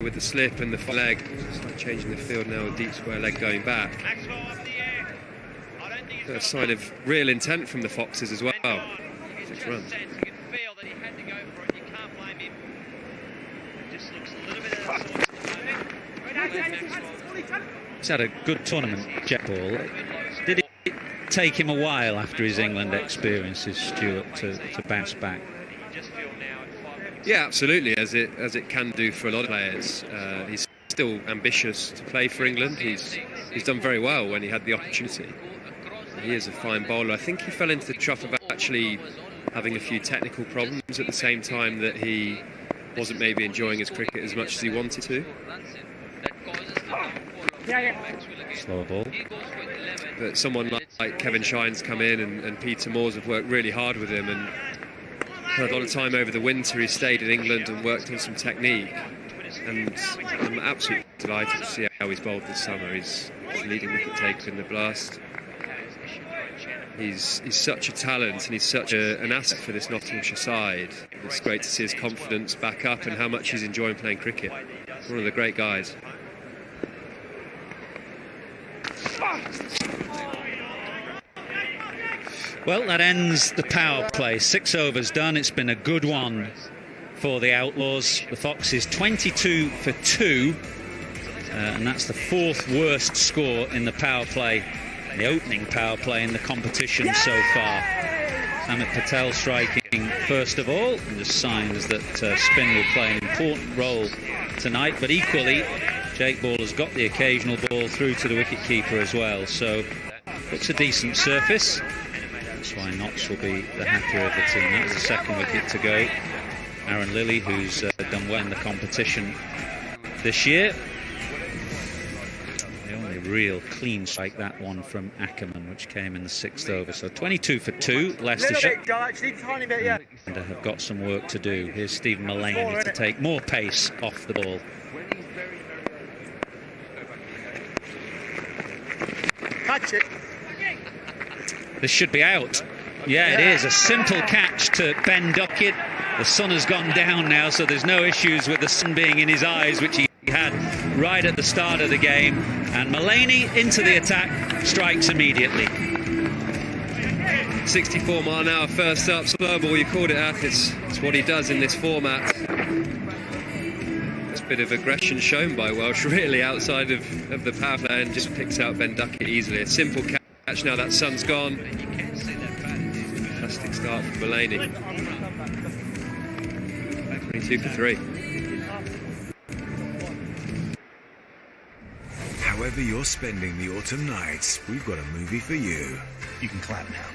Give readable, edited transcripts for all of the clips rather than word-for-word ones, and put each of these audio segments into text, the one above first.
with the slip and the leg. It's like changing the field now with deep square leg going back. A sign of real intent from the Foxes as well. 6 runs. He's had a good tournament, Jack Ball. Did it take him a while after his England experiences, Stuart, to bounce back? Yeah, absolutely, as it can do for a lot of players. He's still ambitious to play for England. He's done very well when he had the opportunity. He is a fine bowler. I think he fell into the trap of actually having a few technical problems at the same time that he wasn't maybe enjoying his cricket as much as he wanted to. Slow ball. But someone like Kevin Shine's come in, and Peter Moores have worked really hard with him, and had a lot of time over the winter. He stayed in England and worked on some technique, and I'm absolutely delighted to see how he's bowled this summer. He's leading wicket taker in the Blast. He's such a talent, and he's such an asset for this Nottinghamshire side. It's great to see his confidence back up and how much he's enjoying playing cricket. One of the great guys. Well, that ends the power play. 6 overs done. It's been a good one for the Outlaws. The Foxes 22 for 2, and that's the 4th worst score in the power play, the opening power play in the competition so far. Amit Patel striking first of all, and just signs that spin will play an important role tonight. But equally, Jake Ball has got the occasional ball through to the wicketkeeper as well. So looks a decent surface. That's why Notts will be the happier of the team. That was the 2nd wicket to go. Aaron Lilly, who's done well in the competition this year. The only real clean strike, that one from Ackerman, which came in the 6th over. So 22 for 2, Leicestershire. And have got some work to do. Here's Stephen Mullaney to take more pace off the ball. Catch it. This should be out. Yeah, it is. A simple catch to Ben Duckett. The sun has gone down now, so there's no issues with the sun being in his eyes, which he had right at the start of the game. And Mullaney into the attack, strikes immediately. 64 mile an hour first up, slow ball, you called it, Ath. It's what he does in this format. It's a bit of aggression shown by Welsh, really, outside of the power play, and just picks out Ben Duckett easily. A simple catch now that sun's gone. Fantastic start from Mullaney. 22 for 3. However you're spending the autumn nights, we've got a movie for you. You can clap now.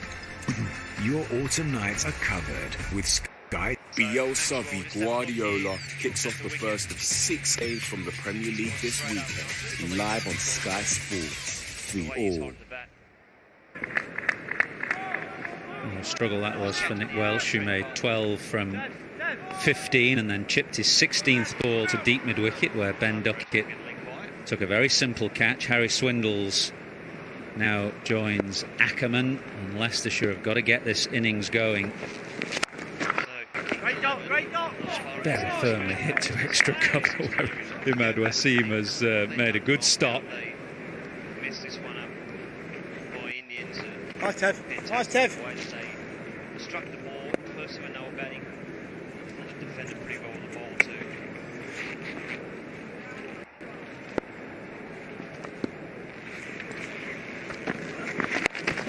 Your autumn nights are covered with Sky. Bielsa v Guardiola kicks off the first of 6 games from the Premier League this weekend, live on Sky Sports. 3-all. A struggle that was for Nick Welsh, who made 12 from 15 and then chipped his 16th ball to deep mid-wicket, where Ben Duckett took a very simple catch. Harry Swindles now joins Ackerman, and Leicestershire have got to get this innings going. Very firmly hit to extra cover. Imad Wasim has made a good stop. Nice, Tev. Nice, Tev. Struck the ball, first of a no batting. Defended pretty well on the ball too.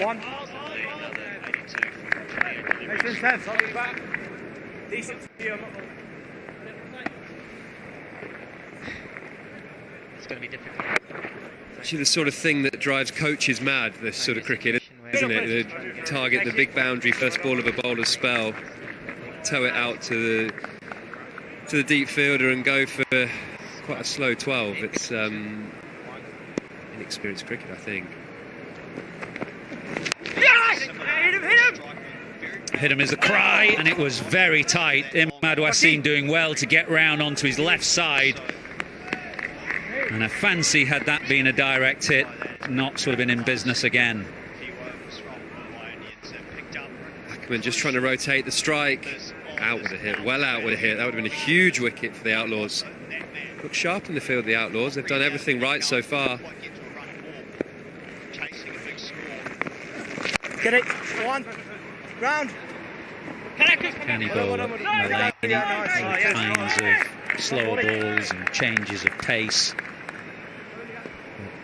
One. Another 82. Excellent, Tev. I'll be back. Decent to you. It's going to be difficult. Actually, the sort of thing that drives coaches mad, this sort of cricket, isn't it? They target the big boundary first ball of a bowler's spell, tow it out to the deep fielder and go for quite a slow 12. It's inexperienced cricket, I think. Hit him is a cry, and it was very tight. Imad Wasim doing well to get round onto his left side. And I fancy, had that been a direct hit, Notts would have been in business again. Ackerman just trying to rotate the strike. Out with a hit, well out with a hit. That would have been a huge wicket for the Outlaws. look sharp in the field, the Outlaws. They've done everything right so far. Get it. One. Round. Can he bowl at Mullany? All kinds of slower balls and changes of pace.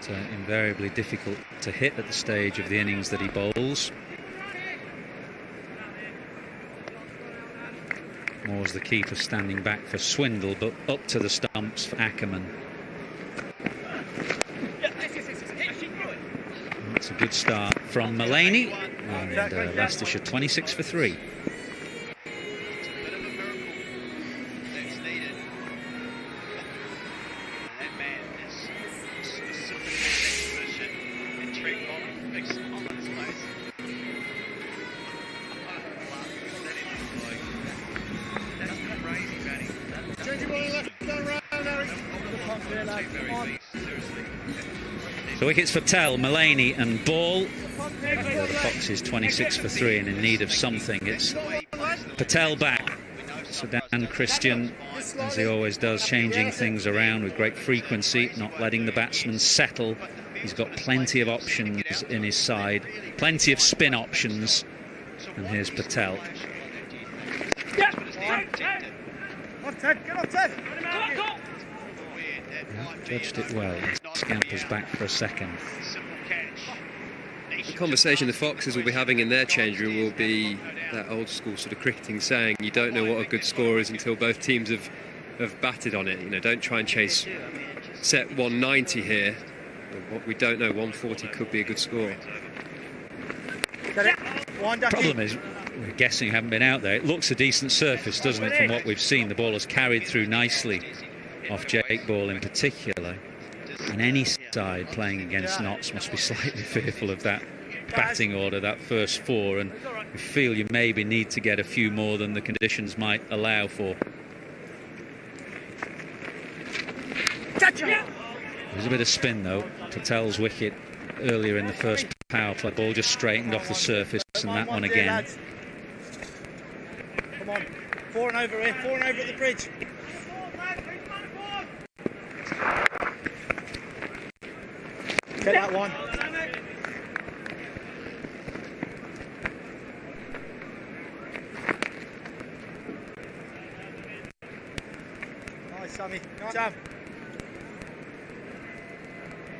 But invariably difficult to hit at the stage of the innings that he bowls. Moore's the keeper standing back for Swindle, but up to the stumps for Ackerman. That's a good start from Mullany, and Leicestershire 26 for 3. So wickets for Tell, Mullany and Ball. The Foxes 26 for 3 and in need of something. It's Patel back. So Dan Christian, as he always does, changing things around with great frequency, not letting the batsman settle. He's got plenty of options in his side, plenty of spin options. And here's Patel. Judged it well. Scampers back for a second. The conversation the Foxes will be having in their change room will be that old school sort of cricketing saying, you don't know what a good score is until both teams have batted on it. You know, don't try and chase set 190 here. What we don't know, 140 could be a good score. The problem is, we're guessing, haven't been out there. It looks a decent surface, doesn't it, from what we've seen? The ball has carried through nicely off Jake Ball in particular. And any side playing against Notts must be slightly fearful of that batting order, that first 4, and we feel you maybe need to get a few more than the conditions might allow for. There's a bit of spin though. Patel's wicket earlier in the first power play, ball just straightened off the surface, and that one again. Come on, 4 and over here, 4 and over at the bridge. Get that one. Nice, Sammy. Nice job.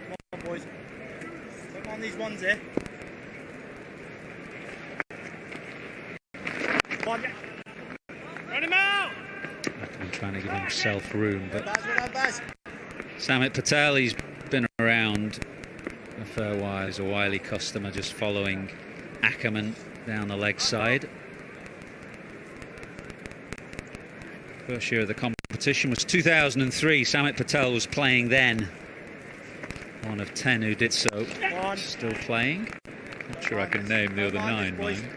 Come on, boys. Come on, these ones here. One. Run him out! I'm trying to give himself room, but Samit Patel, he's been around a fair while. He's a wily customer, just following Ackerman down the leg side. First year of the competition was 2003. Samit Patel was playing then. One of 10 who did so. Still playing. Not sure I can name the other 9, mind.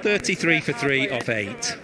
33 for 3 off 8.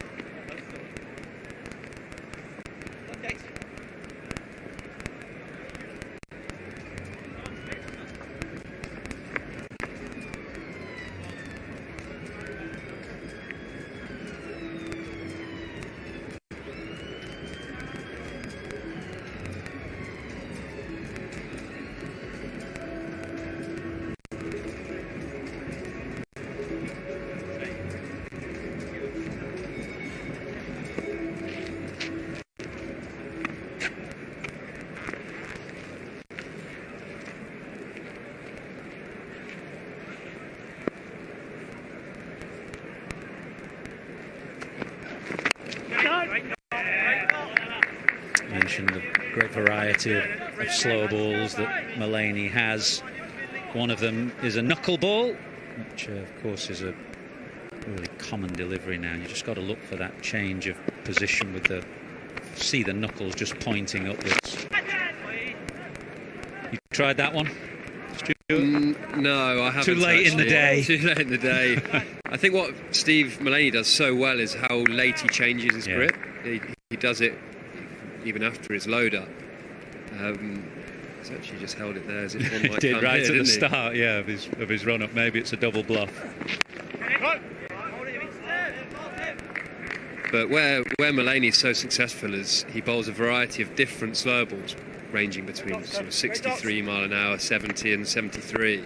Mentioned the great variety of slow balls that Mullany has. One of them is a knuckle ball, which of course is a really common delivery now. You just got to look for that change of position with the, see the knuckles just pointing upwards. You tried that one? No, I haven't. Too late in the day. Too late in the day. I think what Steve Mullany does so well is how late he changes his grip. He does it even after his load up. He's actually just held it there as if one might did come right here, at the didn't he? start, yeah, of his run up. Maybe it's a double bluff. But where Mulaney's so successful is he bowls a variety of different slower balls, ranging between sort of 63 mile an hour, 70 and 73.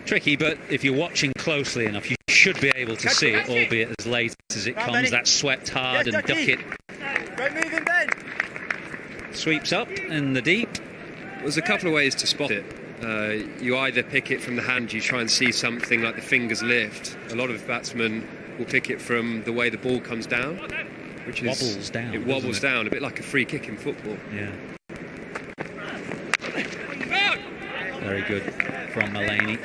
Tricky, but if you're watching closely enough, you should be able to see it, albeit as late as it comes. That swept hard and duck it. Great moving, Ben. Sweeps up in the deep. There's a couple of ways to spot it. You either pick it from the hand, you try and see something like the fingers lift. A lot of batsmen will pick it from the way the ball comes down, which is wobbles down. It wobbles down, a bit like a free kick in football. Yeah. Very good from Mulaney.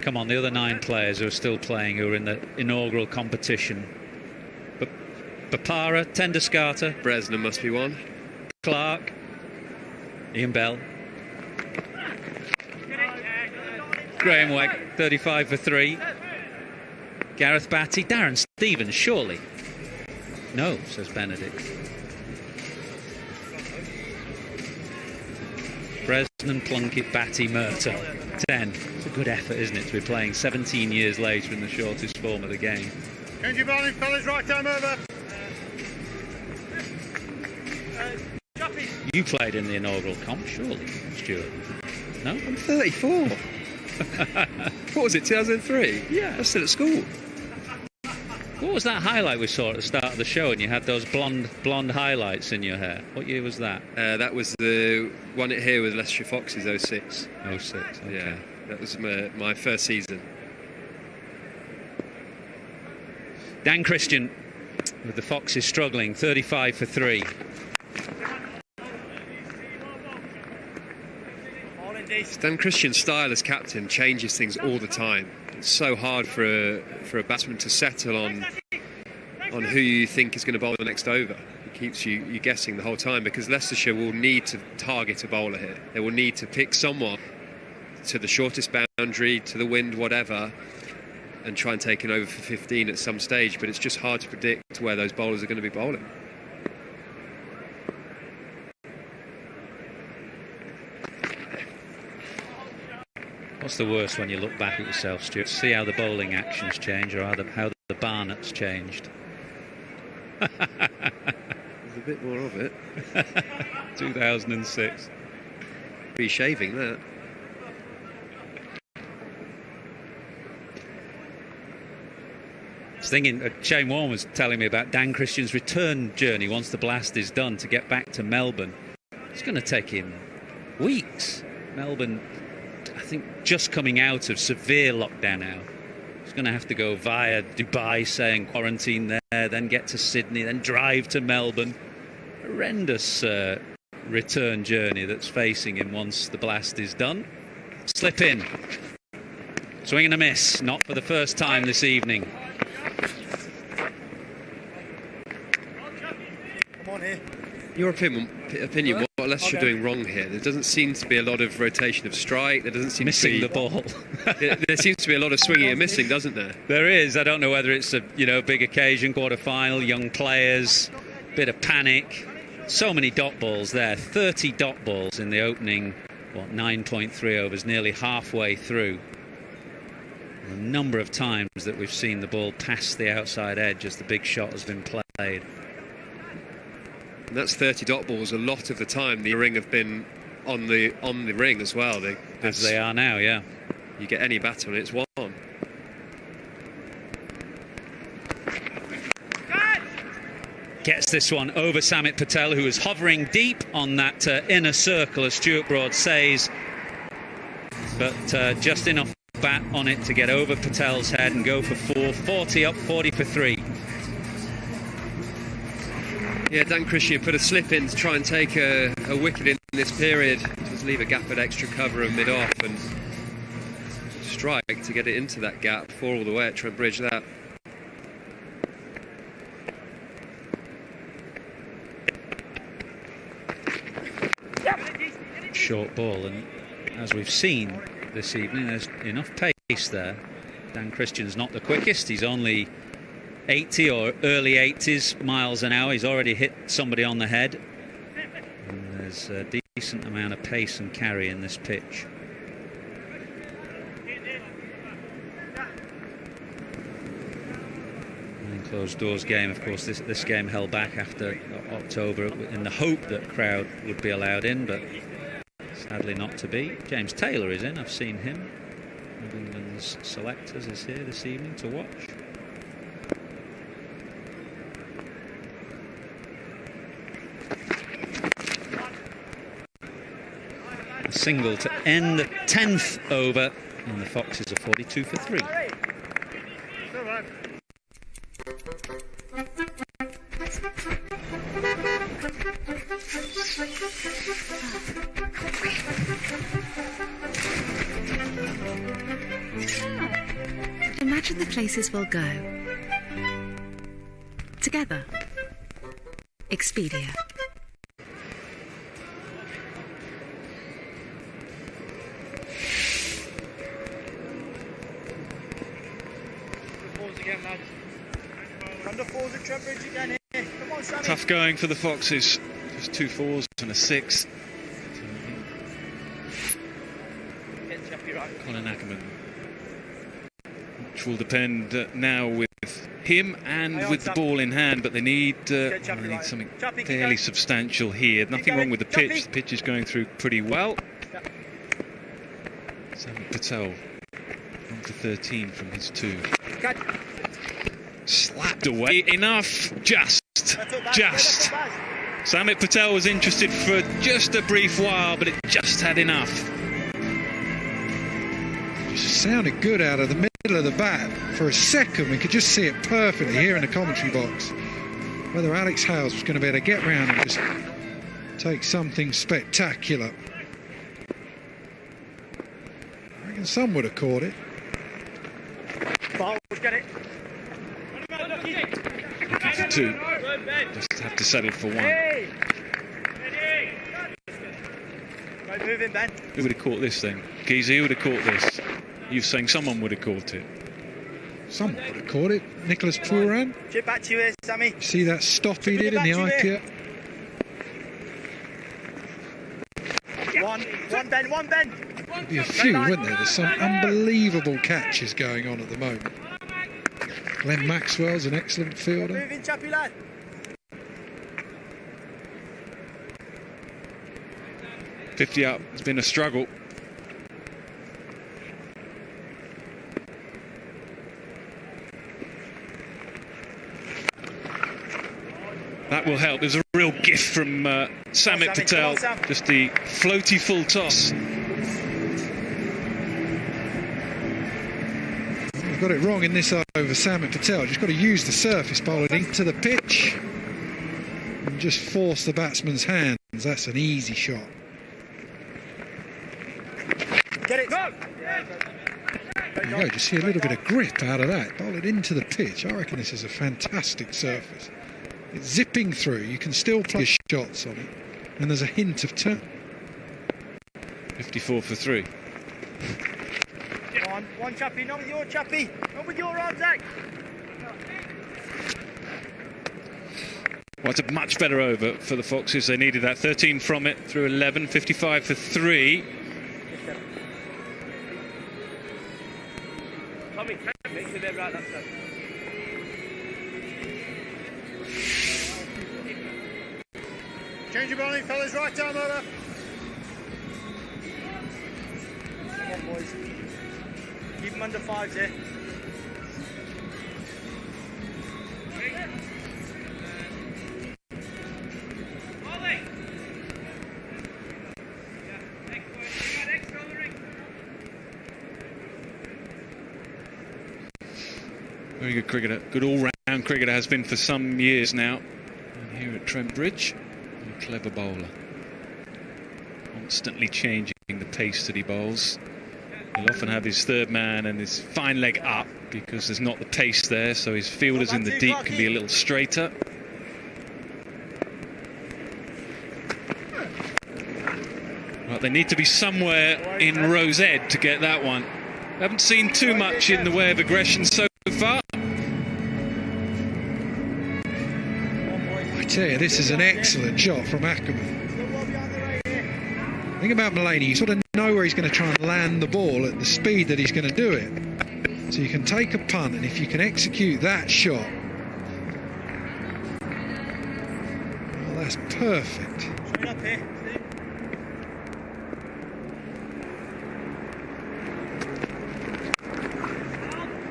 Come on, the other 9 players who are still playing, who are in the inaugural competition. Bapara, Tenduscarter, Bresnan must be one. Clark, Ian Bell, Graham Wegg, 35 for 3. Gareth Batty, Darren Stevens, surely. No, says Benedict. Bresnan, Plunkett, Batty, Murtagh. 10. It's a good effort, isn't it, to be playing 17 years later in the shortest form of the game. Change your bowling, fellas, right arm over. You played in the inaugural comp, surely, Stuart? No? I'm 34. What was it, 2003? Yeah. I was still at school. What was that highlight we saw at the start of the show, and you had those blonde highlights in your hair? What year was that? That was the one it here with Leicestershire Foxes, 06. 06, okay. Yeah, that was my first season. Dan Christian with the Foxes struggling, 35 for 3. Dan Christian's style as captain changes things all the time. It's so hard for a batsman to settle on who you think is going to bowl the next over. It keeps you guessing the whole time, because Leicestershire will need to target a bowler here. They will need to pick someone to the shortest boundary, to the wind, whatever, and try and take an over for 15 at some stage. But it's just hard to predict where those bowlers are going to be bowling. What's the worst when you look back at yourself, Stuart? See how the bowling actions change, or how the Barnett's changed? There's a bit more of it. 2006. Reshaving that. I was thinking, Shane Warne was telling me about Dan Christian's return journey once the blast is done to get back to Melbourne. It's going to take him weeks. Melbourne, I think, just coming out of severe lockdown now. He's going to have to go via Dubai, saying quarantine there, then get to Sydney, then drive to Melbourne. Horrendous return journey that's facing him once the blast is done. Slip in. Swing and a miss, not for the first time this evening. Come on here. Your opinion, what Leicestershire are doing wrong here? There doesn't seem to be a lot of rotation of strike. There doesn't seem Missing to be the ball. there seems to be a lot of swinging and missing, doesn't there? There is. I don't know whether it's a big occasion, quarter-final, young players, bit of panic. So many dot balls there. 30 dot balls in the opening, 9.3 overs, nearly halfway through. A number of times that we've seen the ball pass the outside edge as the big shot has been played. And that's 30 dot balls. A lot of the time the ring have been on the ring as well. As they are now, yeah. You get any batter and it's one. Gets this one over Samit Patel, who is hovering deep on that inner circle, as Stuart Broad says. But just enough bat on it to get over Patel's head and go for 4. 40 up, 40 for 3. Yeah, Dan Christian put a slip in to try and take a wicket in this period. Just leave a gap at extra cover and mid-off, and strike to get it into that gap, 4 all the way at Trent Bridge. That. Short ball, and as we've seen this evening, there's enough pace there. Dan Christian's not the quickest. He's only 80 or early 80s miles an hour. He's already hit somebody on the head. And there's decent amount of pace and carry in this pitch. Closed doors game, of course. This game held back after October in the hope that crowd would be allowed in, but sadly not to be. James Taylor is in. I've seen him. One of England's selectors is here this evening to watch. A single to end the 10th over, and the Foxes are 42 for 3. Imagine the places we'll go. Together. Expedia. Again, lads. Under fours at Trent Bridge again here. Come on, Sammy. Tough going for the Foxes. Just 2 4s and a 6. Colin Ackerman. Which will depend now with him and with the ball in hand, but they need something fairly substantial here. Nothing wrong with the pitch. The pitch is going through pretty well. Sam Patel, 1 for 13 from his 2. Slapped away. Enough. Just. Samit Patel was interested for just a brief while, but it just had enough. Just sounded good out of the middle of the bat. For a second, we could just see it perfectly here in the commentary box. Whether Alex Hales was going to be able to get round and just take something spectacular. I reckon some would have caught it. Get it. Looking for 2. Just have to settle for 1. Right, move in, Ben. Who would have caught this thing? Geezy, who would have caught this? You're saying someone would have caught it. Someone would have caught it. Nicholas Pooran. Chip back to you here, Sammy. See that stop he did in the IPL? One, Ben. There'd be a few, wouldn't there? There's some unbelievable catches going on at the moment. Glenn Maxwell's an excellent fielder. Move in, chappy lad. $50 up. It's been a struggle. That will help. There's a real gift from Samit Patel. Just the floaty full toss. We've got it wrong in this over. Samit Patel just got to use the surface bowler into the pitch and just force the batsman's hands. That's an easy shot. Get it. Go. There you go. Just see a little bit of grip out of that. Bowl it into the pitch. I reckon this is a fantastic surface. It's zipping through. You can still play shots on it, and there's a hint of turn. 54 for 3. One chappy, not with your chappy. Not with your arm, Zach. Well, it's a much better over for the Foxes. They needed that. 13 from it through 11. 55 for 3. Tommy, make sure they're right, that's it. Change your bowling, fellas, right down over. Come on, boys. Keep them under 5s here. Very good cricketer. Good all-round cricketer has been for some years now. And here at Trent Bridge, a clever bowler. Constantly changing the pace that he bowls. He'll often have his third man and his fine leg up because there's not the pace there, so his fielders in the deep can be a little straighter. Right, they need to be somewhere in Rose Ed to get that one. Haven't seen too much in the way of aggression so far. I tell you, this is an excellent shot from Ackerman. The thing about Mulaney, you sort of know where he's going to try and land the ball at the speed that he's going to do it. So you can take a punt, and if you can execute that shot, well, that's perfect. Up here.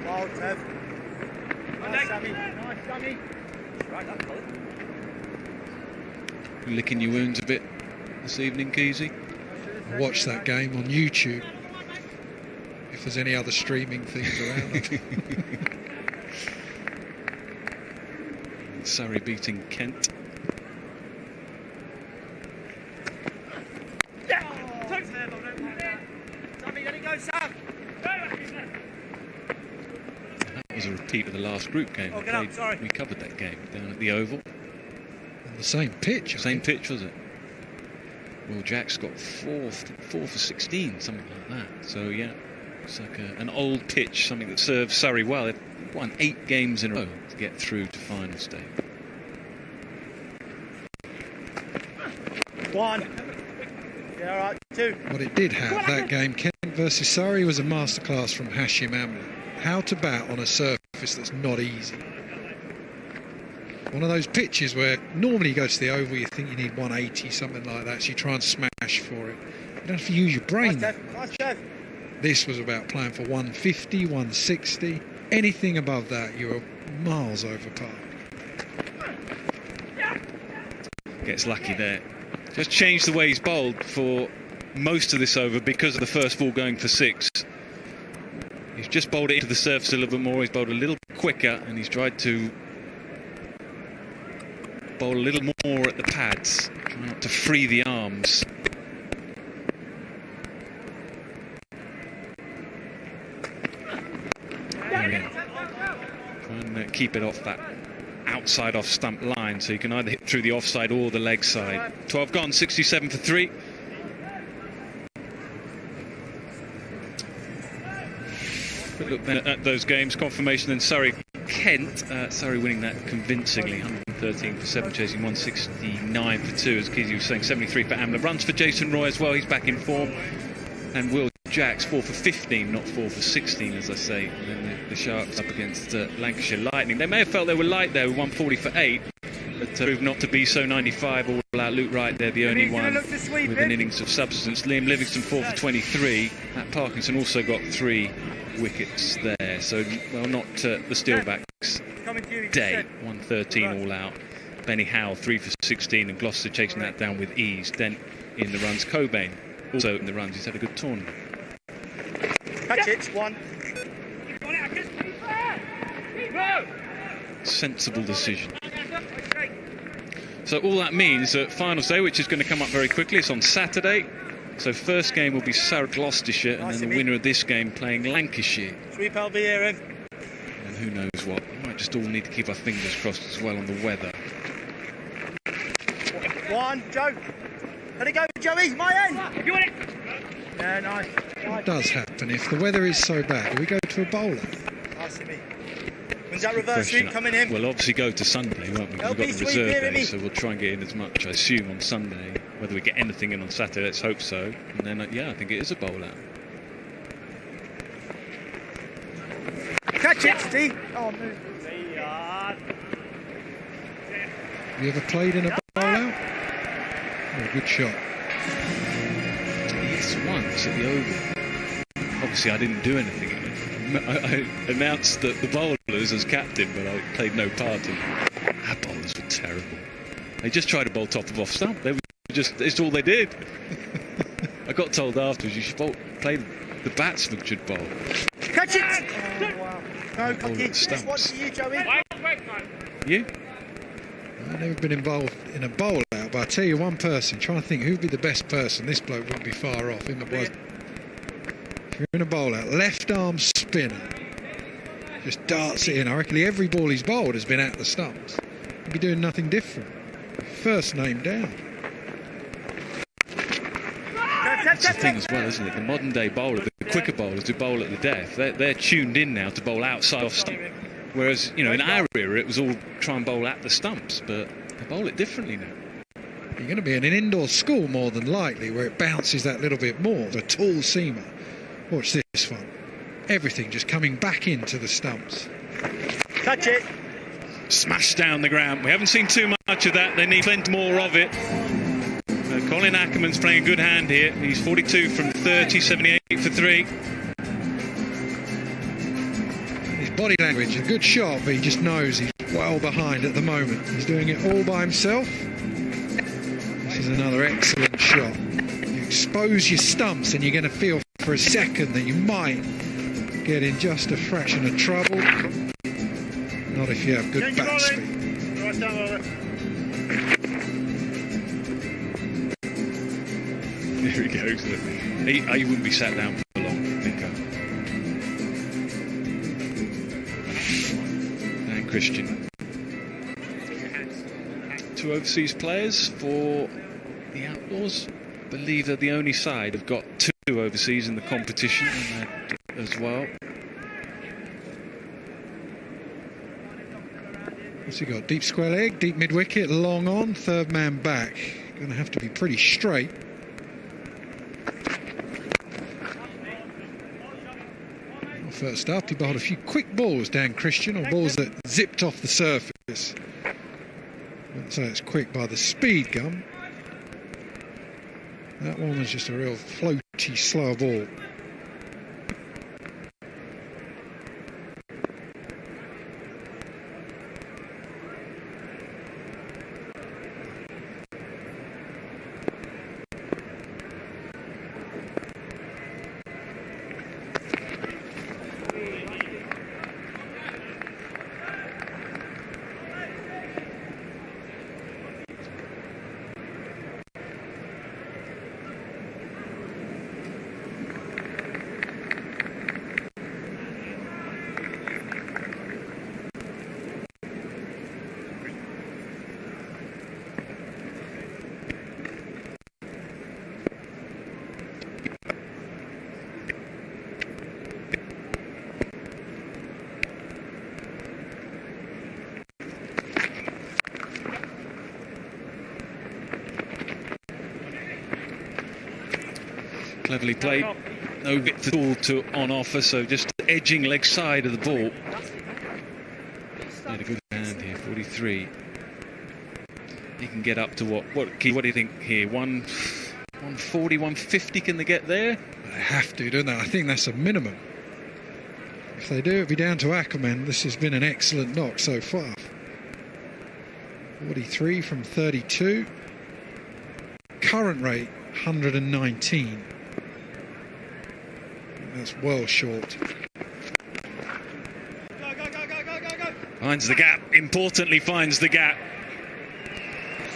Wild, Tev. Nice, Sammy. Nice, Sammy. Right, that's good. Licking your wounds a bit this evening, Keezy? Watch that game on YouTube. If there's any other streaming things around. Surrey beating Kent. That was a repeat of the last group game. We covered that game down at the Oval. On the same pitch. Same pitch, was it? Well, Jack's got 4 for 16, something like that. So, yeah, it's like an old pitch, something that serves Surrey well. They've won 8 games in a row to get through to final stage. 1. Yeah, all right, 2. What it did have, that game, Kent versus Surrey, was a masterclass from Hashim Amla. How to bat on a surface that's not easy. One of those pitches where normally you go to the Oval, you think you need 180, something like that, so you try and smash for it. You don't have to use your brain that much. This was about playing for 150, 160. Anything above that, you're miles over par. Gets lucky there. Just changed the way he's bowled for most of this over because of the first ball going for 6. He's just bowled it into the surface a little bit more. He's bowled a little quicker, and he's tried to bowl a little more at the pads, trying not to free the arms. There we go. Try and keep it off that outside off stump line, so you can either hit through the offside or the leg side. 12 gone, 67 for 3. Quick look then at those games. Confirmation then Surrey Kent. Surrey winning that convincingly, 113 for 7, chasing 169 for 2, as Keezy was saying. 73 for Amla. Runs for Jason Roy as well, he's back in form. And Will Jacks 4 for 15, not 4 for 16, as I say. And then the Sharks up against Lancashire Lightning. They may have felt they were light there with 140 for 8, but proved not to be so. 95 all out. Luke Wright there, the only one with an innings of substance. Liam Livingston 4 for 23. Matt Parkinson also got 3 wickets there. So, well, not the Steelbacks' day. 113 all out. Benny Howell 3 for 16, and Gloucester chasing that down with ease. Dent in the runs. Cobain also in the runs. He's had a good tournament. Catch it, 1. Sensible decision. So all that means that final day, which is going to come up very quickly, it's on Saturday. So first game will be Surrey Gloucestershire, and then the winner of this game playing Lancashire. Sweep LB here, Ev. And who knows what. We might just all need to keep our fingers crossed as well on the weather. 1, Joe. Let it go, Joey. My end. You want it? Yeah, nice. What does happen if the weather is so bad? Do we go to a bowler? Nice to me. When's that reverse sweep coming in? We'll obviously go to Sunday, won't we? We've got the reserve day, so we'll try and get in as much, I assume, on Sunday. Whether we get anything in on Saturday, let's hope so. And then, yeah, I think it is a bowl out. Catch it, Steve. Oh, move. Have you ever played in a bowl out? Oh, good shot. Yes, once at the Oval. Obviously, I didn't do anything in it. I announced the bowlers as captain, but I played no part in it. Our bowlers were terrible. They just tried to bowl top of off stump. They were it's all they did. I got told afterwards you should play the batsman should bowl. Catch it! Oh, wow. No, Cocky. This one's for you, Joey. You? I've never been involved in a bowl out, but I'll tell you one person, trying to think who'd be the best person. This bloke wouldn't be far off. Him it was. If you're in a bowl out, left arm spinner, just darts it in. I reckon every ball he's bowled has been out the stumps. He'd be doing nothing different. First name down. That's the thing as well, isn't it? The modern day bowler, the quicker bowlers who bowl at the death, they're tuned in now to bowl outside off stump. Whereas, you know, in our era it was all try and bowl at the stumps, but they bowl it differently now. You're going to be in an indoor school more than likely, where it bounces that little bit more. A tall seamer. Watch this one. Everything just coming back into the stumps. Touch it. Smashed down the ground. We haven't seen too much of that. They need plenty more of it. Colin Ackerman's playing a good hand here. He's 42 from 30, 78 for 3. His body language, a good shot, but he just knows he's well behind at the moment. He's doing it all by himself. This is another excellent shot. You expose your stumps and you're going to feel for a second that you might get in just a fraction of trouble. Not if you have good bat speed. Right down over. There he goes. He wouldn't be sat down for long, Nico. And Christian. 2 overseas players for the Outlaws. I believe they're the only side who've got 2 overseas in the competition as well. What's he got? Deep square leg, deep mid wicket, long on, third man back. Going to have to be pretty straight. Well, first up, he bowled a few quick balls, Dan Christian, or balls that zipped off the surface. Wouldn't say it's quick by the speed gun. That one was just a real floaty, slow ball. Cleverly played. No bit at all to on offer, so just edging leg side of the ball. Had a good hand here, 43. He can get up to what do you think here? 140, 150, can they get there? They have to, don't they? I think that's a minimum. If they do, it'll be down to Ackerman. This has been an excellent knock so far. 43 from 32. Current rate, 119. That's well short. Finds the gap, importantly finds the gap.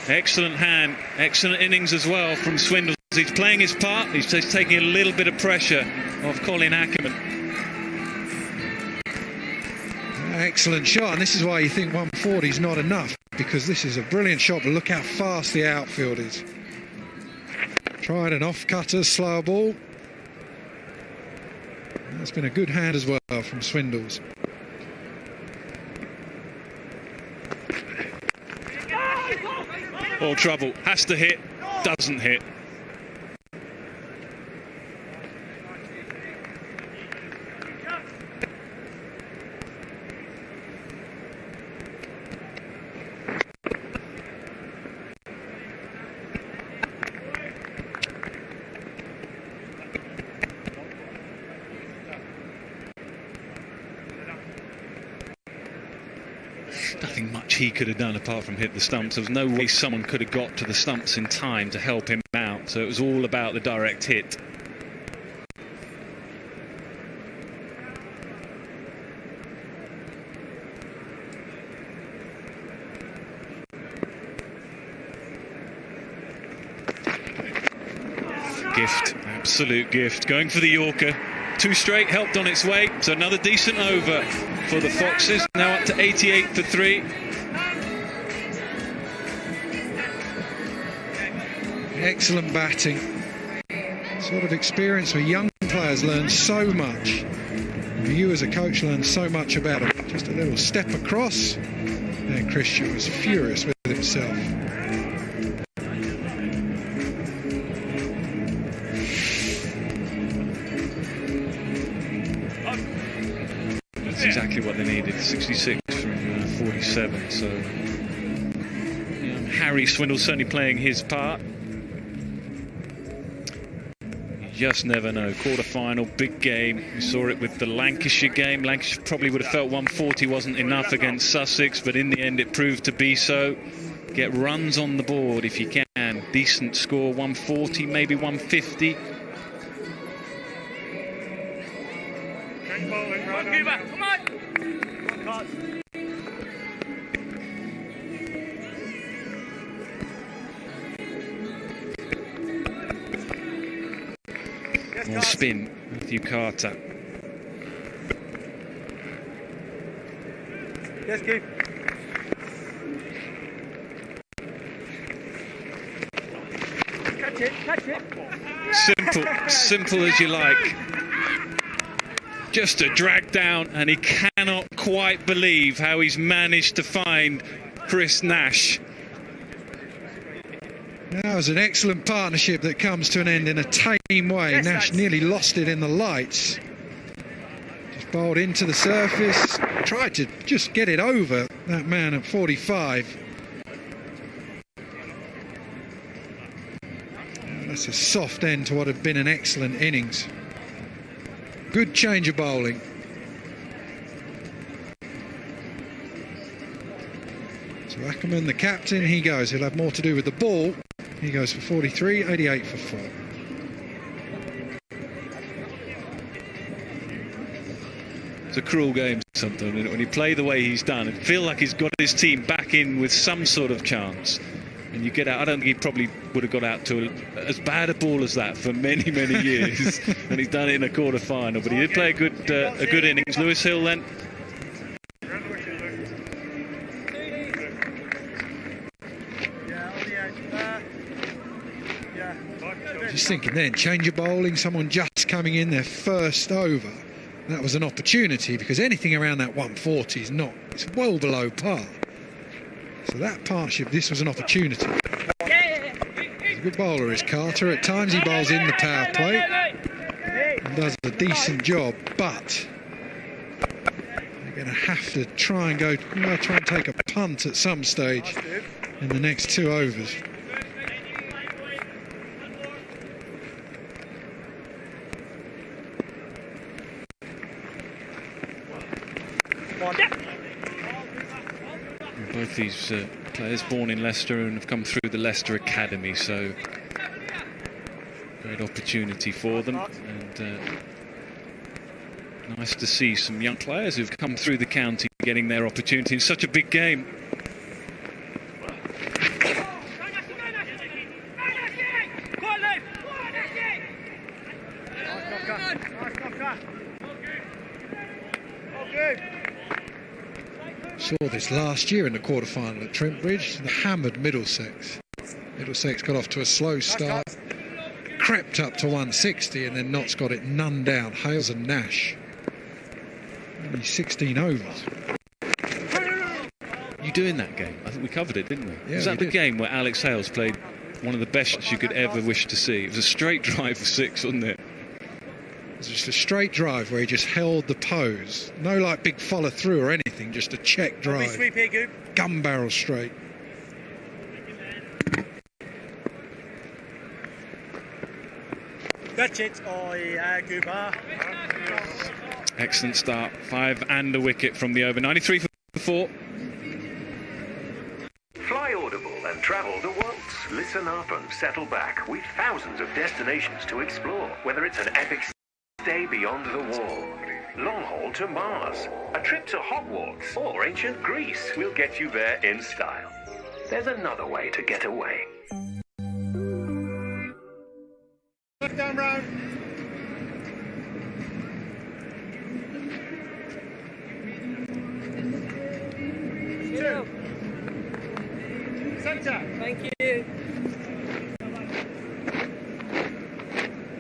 Excellent hand, excellent innings as well from Swindles. He's playing his part, he's just taking a little bit of pressure off Colin Ackerman. Excellent shot, and this is why you think 140 is not enough, because this is a brilliant shot, but look how fast the outfield is. Tried an off-cutter, slow ball. That's been a good hand as well from Swindles. All trouble, has to hit, doesn't hit. Nothing much he could have done apart from hit the stumps. There was no way someone could have got to the stumps in time to help him out, so it was all about the direct hit. Gift, absolute gift, going for the Yorker. 2 straight helped on its way, so another decent over for the Foxes, now up to 88 for 3. Excellent batting. Sort of experience where young players learn so much. You as a coach learn so much about it. Just a little step across, and Christian was furious with himself. That's exactly what they needed. 66 from 47. So Harry Swindle certainly playing his part. You just never know. Quarter-final, big game. We saw it with the Lancashire game. Lancashire probably would have felt 140 wasn't enough against Sussex, but in the end it proved to be so. Get runs on the board if you can. Decent score, 140, maybe 150. Come on! More spin, Matthew Carter. Yes, Keith. Catch it. Simple as you like. Just a drag down, and he cannot quite believe how he's managed to find Chris Nash. That was an excellent partnership that comes to an end in a tame way. Yes, Nash nearly lost it in the lights. Just bowled into the surface, tried to just get it over that man at 45. That's a soft end to what had been an excellent innings. Good change of bowling. So Ackerman, the captain, he goes. He'll have more to do with the ball. He goes for 43, 88 for 4. It's a cruel game sometimes, isn't it? When you play the way he's done and feel like he's got his team back in with some sort of chance, and you get out. I don't think he probably would have got out to as bad a ball as that for many years, and he's done it in a quarter-final. But he did play a good innings. Lewis Hill then. Just thinking then, change of bowling, someone just coming in their first over. That was an opportunity, because anything around that 140 is not, it's well below par. So that partnership, this was an opportunity. He's a good bowler, is Carter. At times he bowls in the power play and does a decent job, but they're going to have to try and take a punt at some stage in the next 2 overs. Both these players born in Leicester and have come through the Leicester Academy, so great opportunity for them, and nice to see some young players who've come through the county getting their opportunity in such a big game. Saw this last year in the quarter-final at Trent Bridge. The hammered Middlesex. Middlesex got off to a slow start, crept up to 160, and then Notts got it none down. Hales and Nash. Only 16 overs. You doing that game? I think we covered it, didn't we? Yeah, was that the game where Alex Hales played one of the best you could ever wish to see? It was a straight drive for 6, wasn't it? It was just a straight drive where he just held the pose. No like big follow through or anything, just a check drive. Sweep here, Goop. Gun barrel straight. Catch it. Oh yeah, Gooper. Excellent start. 5 and a wicket from the over. 93 for 4. Fly Audible and travel the world. Listen up and settle back with thousands of destinations to explore. Whether it's an epic stay beyond the wall, long haul to Mars, a trip to Hogwarts, or ancient Greece, we'll get you there in style. There's another way to get away. Left down round. Two. Centre. Thank you.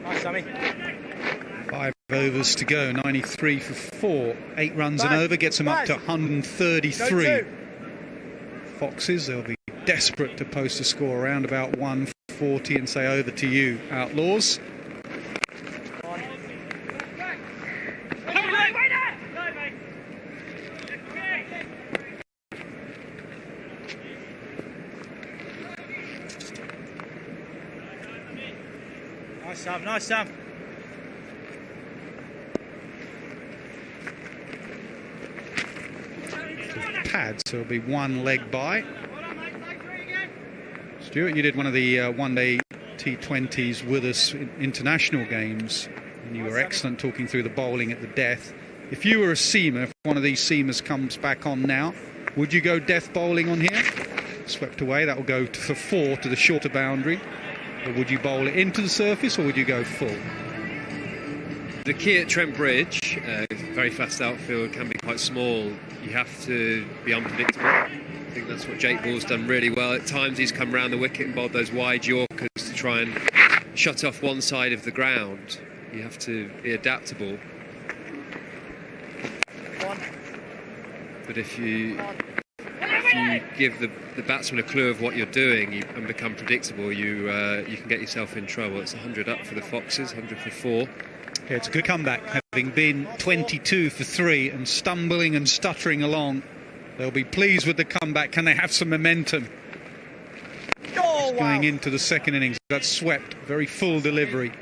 Nice, Sammy. 5 overs to go, 93 for 4. 8 runs and over, gets them up to 133. Foxes, they'll be desperate to post a score around about 140 and say over to you, Outlaws. Nice, Sam. Nice, Sam. Pad, so it'll be one leg by. Stuart, you did one of the one-day T20s with us in international games, and you were excellent talking through the bowling at the death. If you were a seamer, if one of these seamers comes back on now, would you go death bowling on here? Swept away, that will go for 4 to the shorter boundary. Or would you bowl it into the surface, or would you go full? The key at Trent Bridge, very fast outfield, can be quite small. You have to be unpredictable. I think that's what Jake Ball's done really well. At times he's come round the wicket and bowled those wide Yorkers to try and shut off one side of the ground. You have to be adaptable. But if you give the batsman a clue of what you're doing and become predictable, you can get yourself in trouble. It's 100 up for the Foxes, 100 for 4. Yeah, it's a good comeback, having been 22 for 3 and stumbling and stuttering along. They'll be pleased with the comeback. Can they have some momentum? Oh, wow. Going into the second innings, got swept. Very full delivery.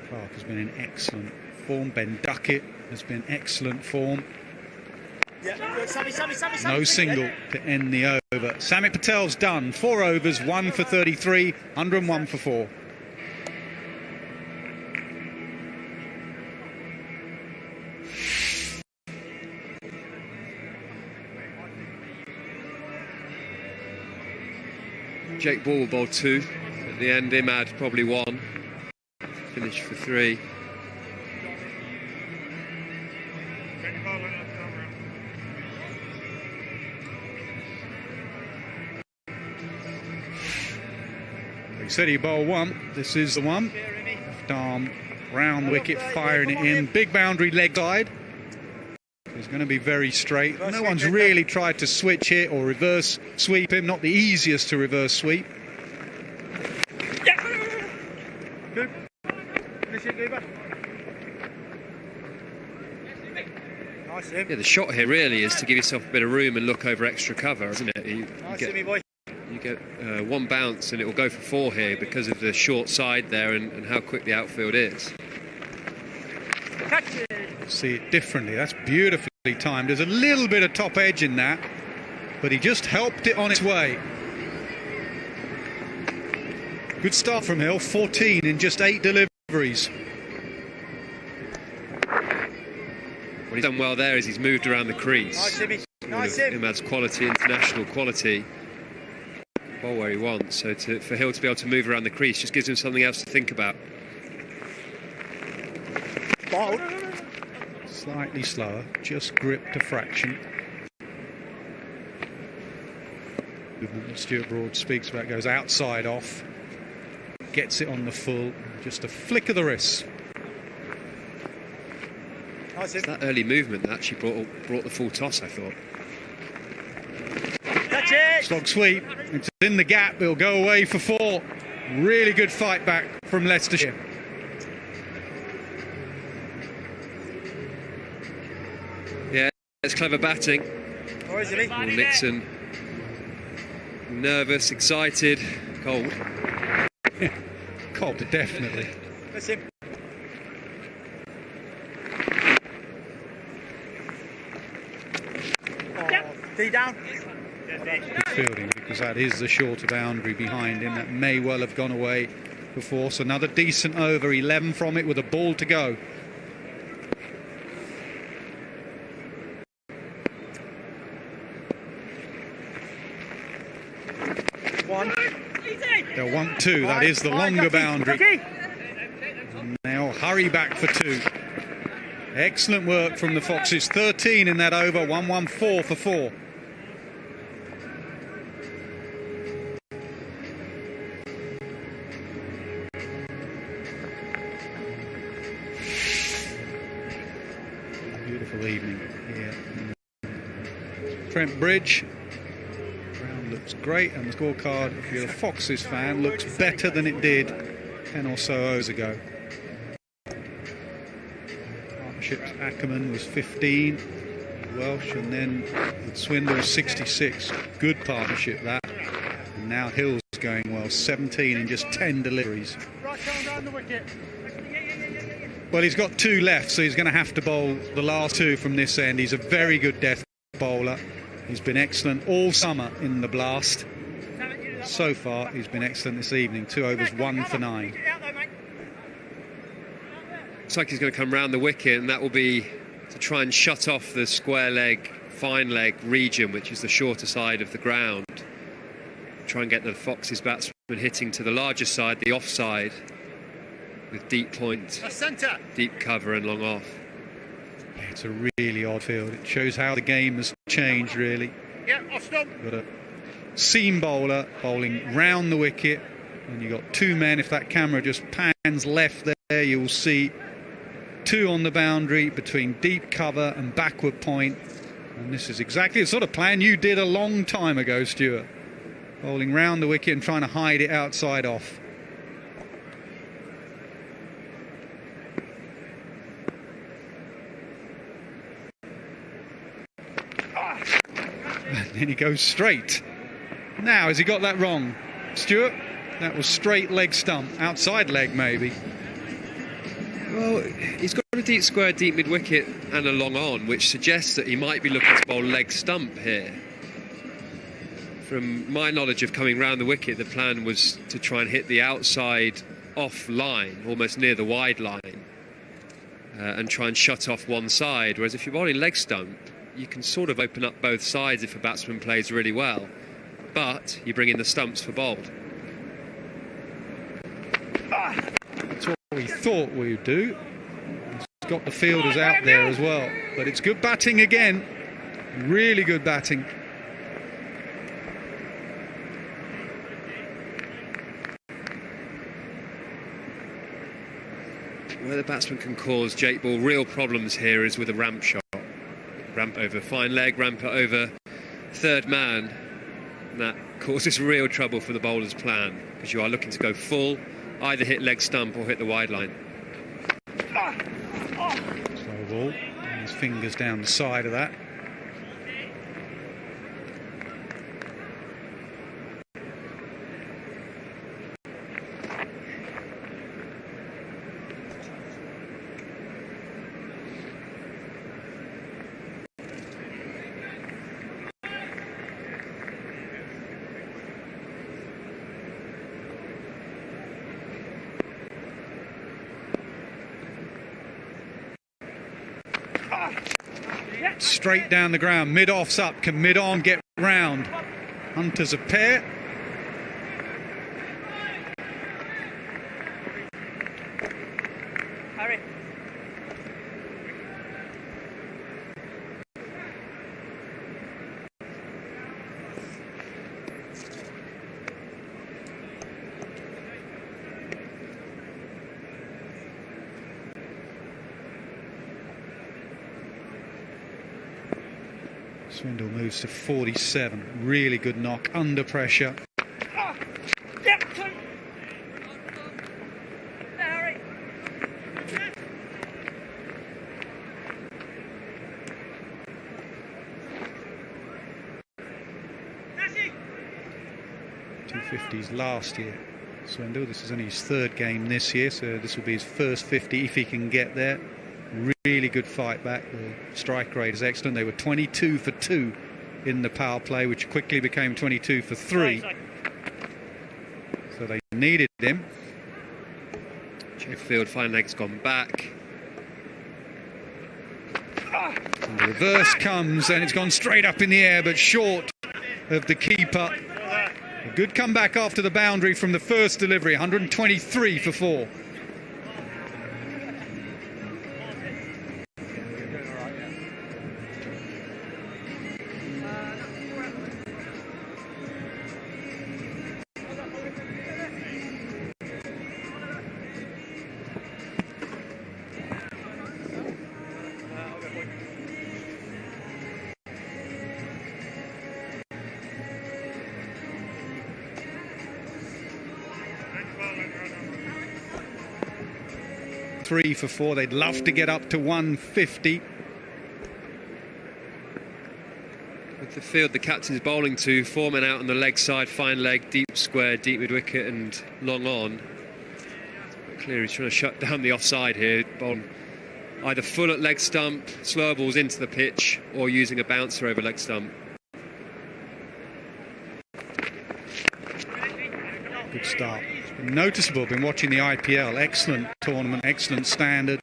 Clark has been in excellent form. Ben Duckett has been excellent form. Yeah. Sammy. No single to end the over. Samit Patel's done. 4 overs, 1 for 33, 101 for 4. Jake Ball bowled 2. At the end, Imad probably 1. Finished for 3. He said he bowled 1. This is the one. Left arm, round wicket, firing it in. Big boundary leg side. He's going to be very straight. No one's really tried to switch it or reverse sweep him. Not the easiest to reverse sweep. Good. Finish it, Goober. Nice, Yeah, the shot here really is to give yourself a bit of room and look over extra cover, isn't it? You get one bounce and it will go for 4 here because of the short side there and how quick the outfield is. Catch it. See it differently. That's beautifully timed. There's a little bit of top edge in that, but he just helped it on its way. Good start from Hill. 14 in just 8 deliveries. What he's done well there is he's moved around the crease. Nice, Jimmy. Nice, Imad's quality, international quality. Bowl where he wants. So for Hill to be able to move around the crease just gives him something else to think about. Ball. Slightly slower, just gripped a fraction. Stuart Broad speaks about, goes outside off, gets it on the full, just a flick of the wrist. Nice, it's that early movement that actually brought the full toss, I thought. Catch it! Slog sweep, it's in the gap, it'll go away for 4. Really good fight back from Leicestershire. Yeah, it's clever batting. Where is it? Nixon, nervous, excited, cold. Cold, definitely. That's him. D down. Good fielding, because that is the shorter boundary behind him. That may well have gone away before. So another decent over, 11 from it with a ball to go. They'll want 2. That is the longer boundary. And they'll hurry back for 2. Excellent work from the Foxes. 13 in that over. 114 for 4. Beautiful evening here. Trent Bridge. Ground looks great, and the scorecard, if you're a Foxes fan, looks better than it did 10 or so hours ago. Partnerships Ackerman was 15. Welsh, and then with Swindle 66. Good partnership that. And now Hill's going well, 17 in just 10 deliveries. Well, he's got 2 left, so he's going to have to bowl the last 2 from this end. He's a very good death bowler. He's been excellent all summer in the Blast. So far, he's been excellent this evening. 2 overs, 1 for 9. Looks like he's going to come round the wicket, and that will be to try and shut off the square leg, fine leg region, which is the shorter side of the ground. Try and get the Foxes batsmen hitting to the larger side, the offside, with deep point, deep cover and long off. It's a really odd field. It shows how the game has changed, really. Yeah, off stump. Got a seam bowler bowling round the wicket, and you've got 2 men. If that camera just pans left there, you'll see 2 on the boundary between deep cover and backward point. And this is exactly the sort of plan you did a long time ago, Stuart. Bowling round the wicket and trying to hide it outside off. And then he goes straight. Now, has he got that wrong, Stuart? That was straight leg stump, outside leg maybe. Well, he's got a deep square, deep mid-wicket and a long on, which suggests that he might be looking to bowl leg stump here. From my knowledge of coming round the wicket, the plan was to try and hit the outside off line, almost near the wide line, and try and shut off one side. Whereas if you're bowling leg stump, you can sort of open up both sides if a batsman plays really well, but you bring in the stumps for bowled. That's what we thought we would do. He's got the fielders out there as well, but it's good batting again. Really good batting. Where the batsman can cause Jake Ball real problems here is with a ramp shot. Ramp over fine leg, ramp it over third man. And that causes real trouble for the bowler's plan, because you are looking to go full, either hit leg stump or hit the wide line. Slow ball, and his fingers down the side of that. Straight down the ground, mid-off's up, can mid-on get round? Hunter's a pair. Harry. Swindle moves to 47. Really good knock, under pressure. Yep. Harry. 250s last year. Swindle, this is only his 3rd game this year, so this will be his first 50 if he can get there. Really good fight back. The strike rate is excellent. They were 22 for 2 in the power play, which quickly became 22 for 3. So they needed him. Field fine leg's gone back. And the reverse comes, and it's gone straight up in the air, but short of the keeper. A good comeback after the boundary from the first delivery. 123 for 4. For 4. They'd love to get up to 150. the field the captain's bowling to. 4 men out on the leg side, fine leg, deep square, deep mid wicket and long on. But clearly he's trying to shut down the offside here. Bowling either full at leg stump, slower balls into the pitch, or using a bouncer over leg stump. Good start. It's been noticeable, been watching the IPL. Excellent tournament, excellent standard.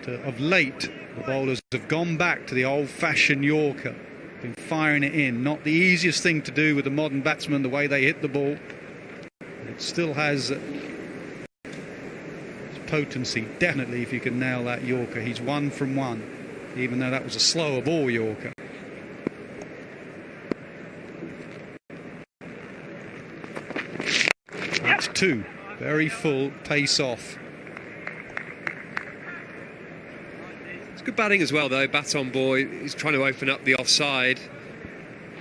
But, of late, the bowlers have gone back to the old-fashioned Yorker. Been firing it in. Not the easiest thing to do with the modern batsman, the way they hit the ball. It still has its potency, definitely, if you can nail that Yorker. He's 1 from 1, even though that was a slower ball Yorker. That's 2. Very full, pace off. Good batting as well, though. Baton boy, he's trying to open up the offside.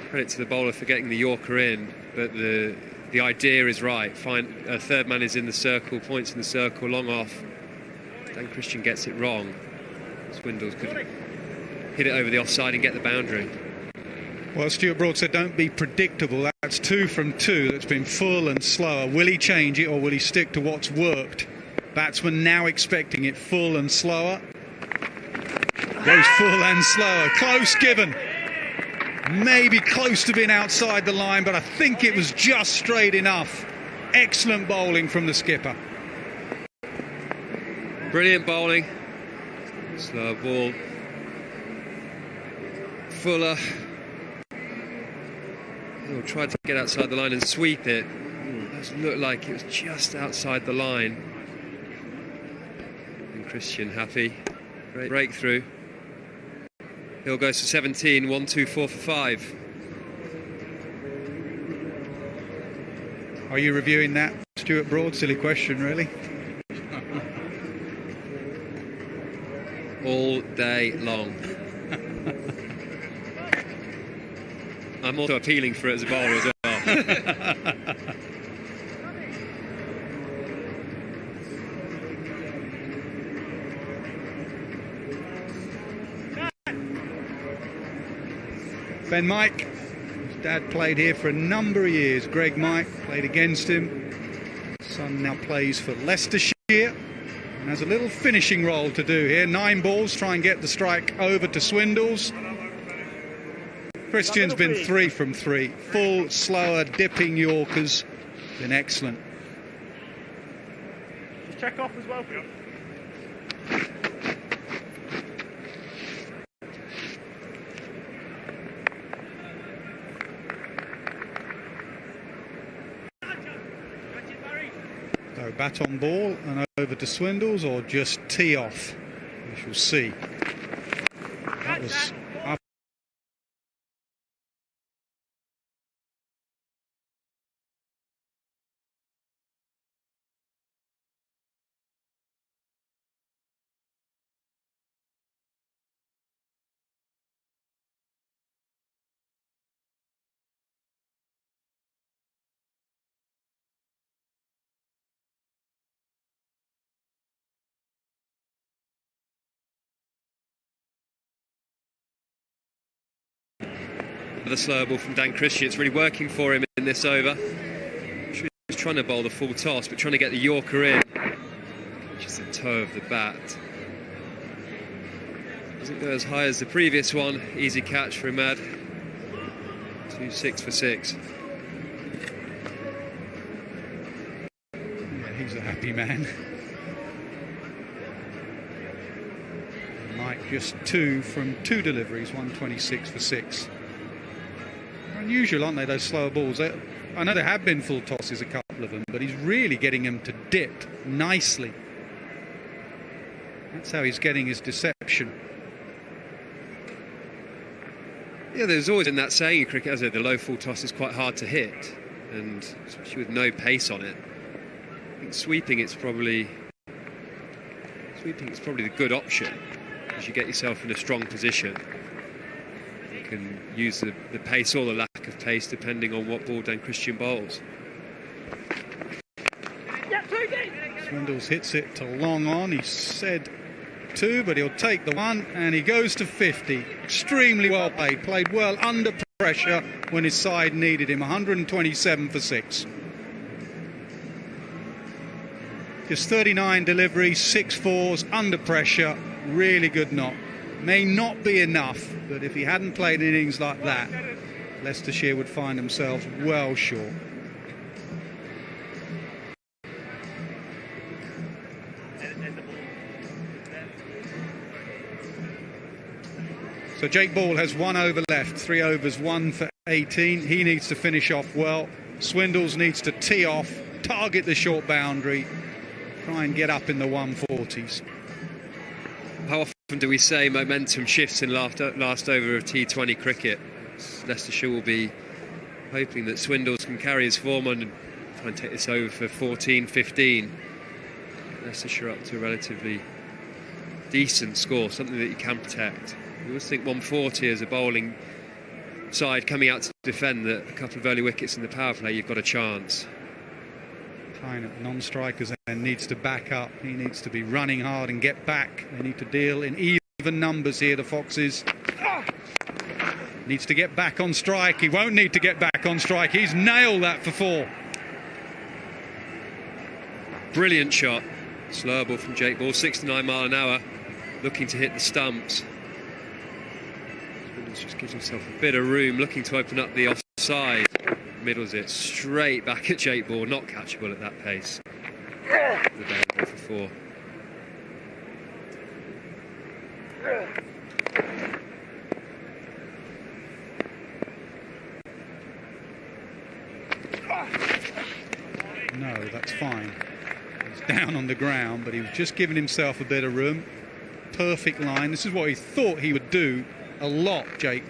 Credit to the bowler for getting the Yorker in, but the idea is right. Fine, third man is in the circle, points in the circle, long off. Dan Christian gets it wrong. Swindles could hit it over the offside and get the boundary. Well, Stuart Broad said don't be predictable. That's 2 from 2. That's been full and slower. Will he change it, or will he stick to what's worked? Batsman now expecting it full and slower. Goes full and slower. Close given. Maybe close to being outside the line, but I think it was just straight enough. Excellent bowling from the skipper. Brilliant bowling. Slow ball. Fuller. Oh, tried to get outside the line and sweep it. Doesn't look like it was just outside the line. And Christian happy. Great breakthrough. Hill goes for 17, 1, 2, 4 for 5. Are you reviewing that, Stuart Broad? Silly question, really. All day long. I'm also appealing for it as a bowler as well. Ben Mike, his dad played here for a number of years. Greg Mike played against him. Son now plays for Leicestershire and has a little finishing role to do here. 9 balls, try and get the strike over to Swindles. Christian's been 3 from 3. Full, slower, dipping Yorkers. Been excellent. Just check off as well, please. So bat on ball and over to Swindles, or just tee off. We shall see. That was up. The slow ball from Dan Christian. It's really working for him in this over. He's trying to bowl the full toss, but trying to get the Yorker in. Just the toe of the bat. Doesn't go as high as the previous one. Easy catch for Imad. 2-6 for 6. Yeah, he's a happy man. Mike just 2 from 2 deliveries, 126 for 6. Unusual, aren't they, those slower balls? I know there have been full tosses, a couple of them, but he's really getting them to dip nicely. That's how he's getting his deception. Yeah, there's always in that saying in cricket, as the low full toss is quite hard to hit, and especially with no pace on it. I think sweeping it's probably the good option, because you get yourself in a strong position. Can use the pace or the lack of pace depending on what ball Dan Christian bowls. Swindles hits it to long on. He said 2, but he'll take the 1, and he goes to 50. Extremely well played well under pressure when his side needed him. 127 for 6. Just 39 deliveries, 6 fours under pressure. Really good knock. May not be enough, but if he hadn't played innings like that, Leicestershire would find themselves well short. So Jake Ball has 1 over left, 3 overs, 1 for 18. He needs to finish off well. Swindles needs to tee off, target the short boundary, try and get up in the 140s. How often do we say momentum shifts in last over of T20 cricket? Leicestershire will be hoping that Swindles can carry his form on and try and take this over for 14-15. Leicestershire up to a relatively decent score, something that you can protect. You always think 140 as a bowling side coming out to defend, that a couple of early wickets in the power play, you've got a chance. Playing at non-strikers and needs to back up. He needs to be running hard and get back. They need to deal in even numbers here, the Foxes. Needs to get back on strike. He won't need to get back on strike. He's nailed that for 4. Brilliant shot. Slow ball from Jake Ball, 69 mile an hour, looking to hit the stumps. Just gives himself a bit of room, looking to open up the offside. Middles it straight back at Jake Ball, not catchable at that pace. The down ball for 4. No, that's fine. He's down on the ground, but he was just giving himself a bit of room. Perfect line. This is what he thought he would do a lot, Jake.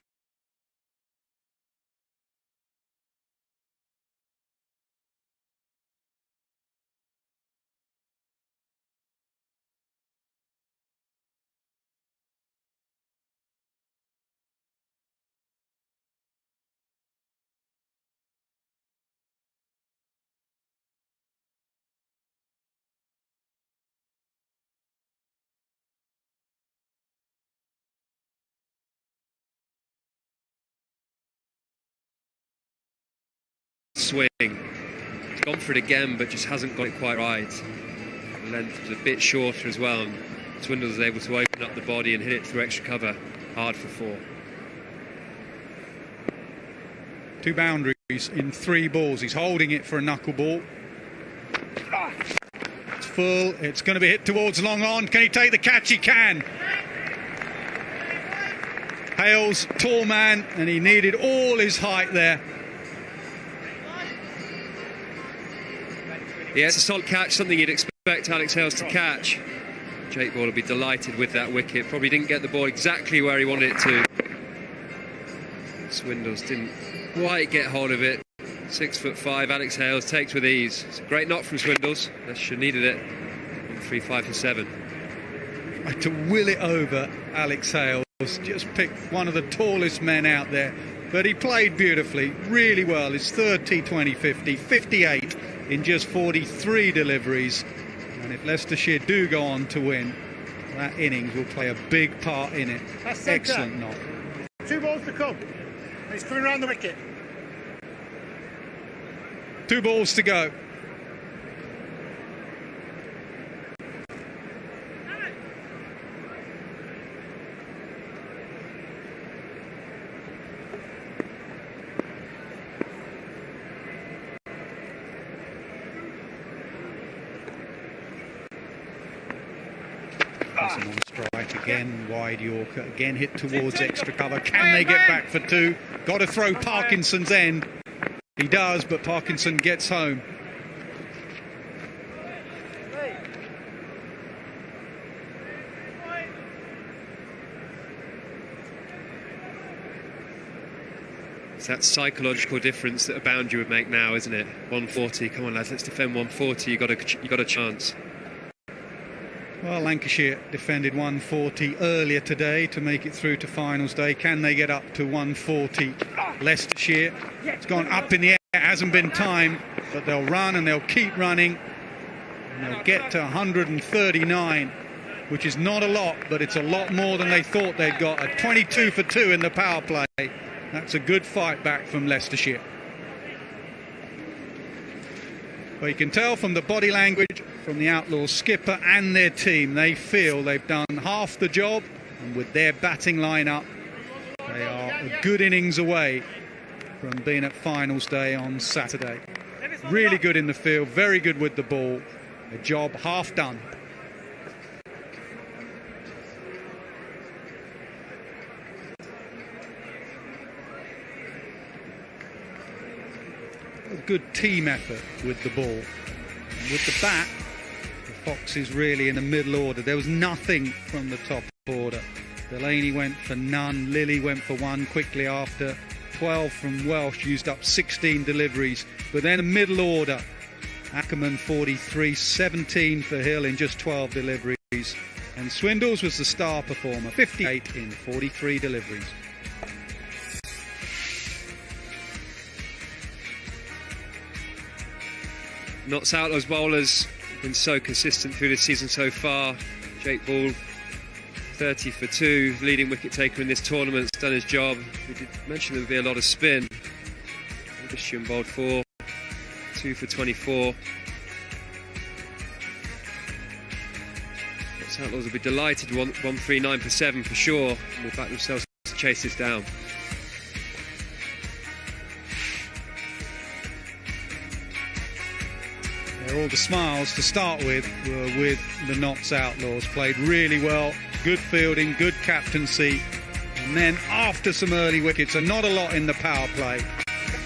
Swing. He's gone for it again, but just hasn't got it quite right. The length was a bit shorter as well, and Swindles was able to open up the body and hit it through extra cover. Hard for 4. 2 boundaries in 3 balls. He's holding it for a knuckleball. It's full. It's going to be hit towards long on. Can he take the catch? He can. Hale's tall man, and he needed all his height there. Yeah, it's a solid catch, something you'd expect Alex Hales to catch. Jake Ball will be delighted with that wicket. Probably didn't get the ball exactly where he wanted it to. Swindles didn't quite get hold of it. 6'5", Alex Hales takes with ease. It's a great knock from Swindles. Leicestershire needed it. 135 for 7. Tried to will it over Alex Hales. Just picked one of the tallest men out there. But he played beautifully, really well. His 3rd T20 50, 58 in just 43 deliveries. And if Leicestershire do go on to win, that innings will play a big part in it. Excellent knock. 2 balls to come. He's coming around the wicket. 2 balls to go. On strike again, wide Yorker, again hit towards extra cover. Can they get back for 2? Got to throw Parkinson's end. He does, but Parkinson gets home. It's that psychological difference that a boundary would make now, isn't it? 140, come on lads, let's defend 140. You got a chance. Well, Lancashire defended 140 earlier today to make it through to finals day. Can they get up to 140? Leicestershire, it's gone up in the air, it hasn't been timed, but they'll run and they'll keep running, and they'll get to 139. which is not a lot, but it's a lot more than they thought they'd got. A 22 for 2 in the power play. That's a good fight back from Leicestershire. But you can tell from the body language from the Outlaws skipper and their team, they feel they've done half the job, and with their batting lineup, they are a good innings away from being at finals day on Saturday. Really good in the field, very good with the ball. A job half done. A good team effort with the ball. And with the bat, the Foxes really in the middle order. There was nothing from the top order. Delaney went for none, Lilly went for one quickly after. 12 from Welsh, used up 16 deliveries. But then a middle order. Ackerman 43, 17 for Hill in just 12 deliveries. And Swindles was the star performer, 58 in 43 deliveries. Notts Outlaws bowlers have been so consistent through this season so far. Jake Ball, 30 for 2, leading wicket taker in this tournament, has done his job. We did mention there would be a lot of spin. Christian bowled 4, 2 for 24. Notts Outlaws will be delighted, 139 for 7 for sure, and will back themselves to chase this down. All the smiles to start with were with the Notts Outlaws. Played really well, good fielding, good captaincy, and then after some early wickets, and not a lot in the power play,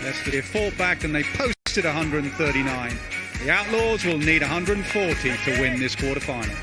Leicester fought back and they posted 139. The Outlaws will need 140 to win this quarter-final.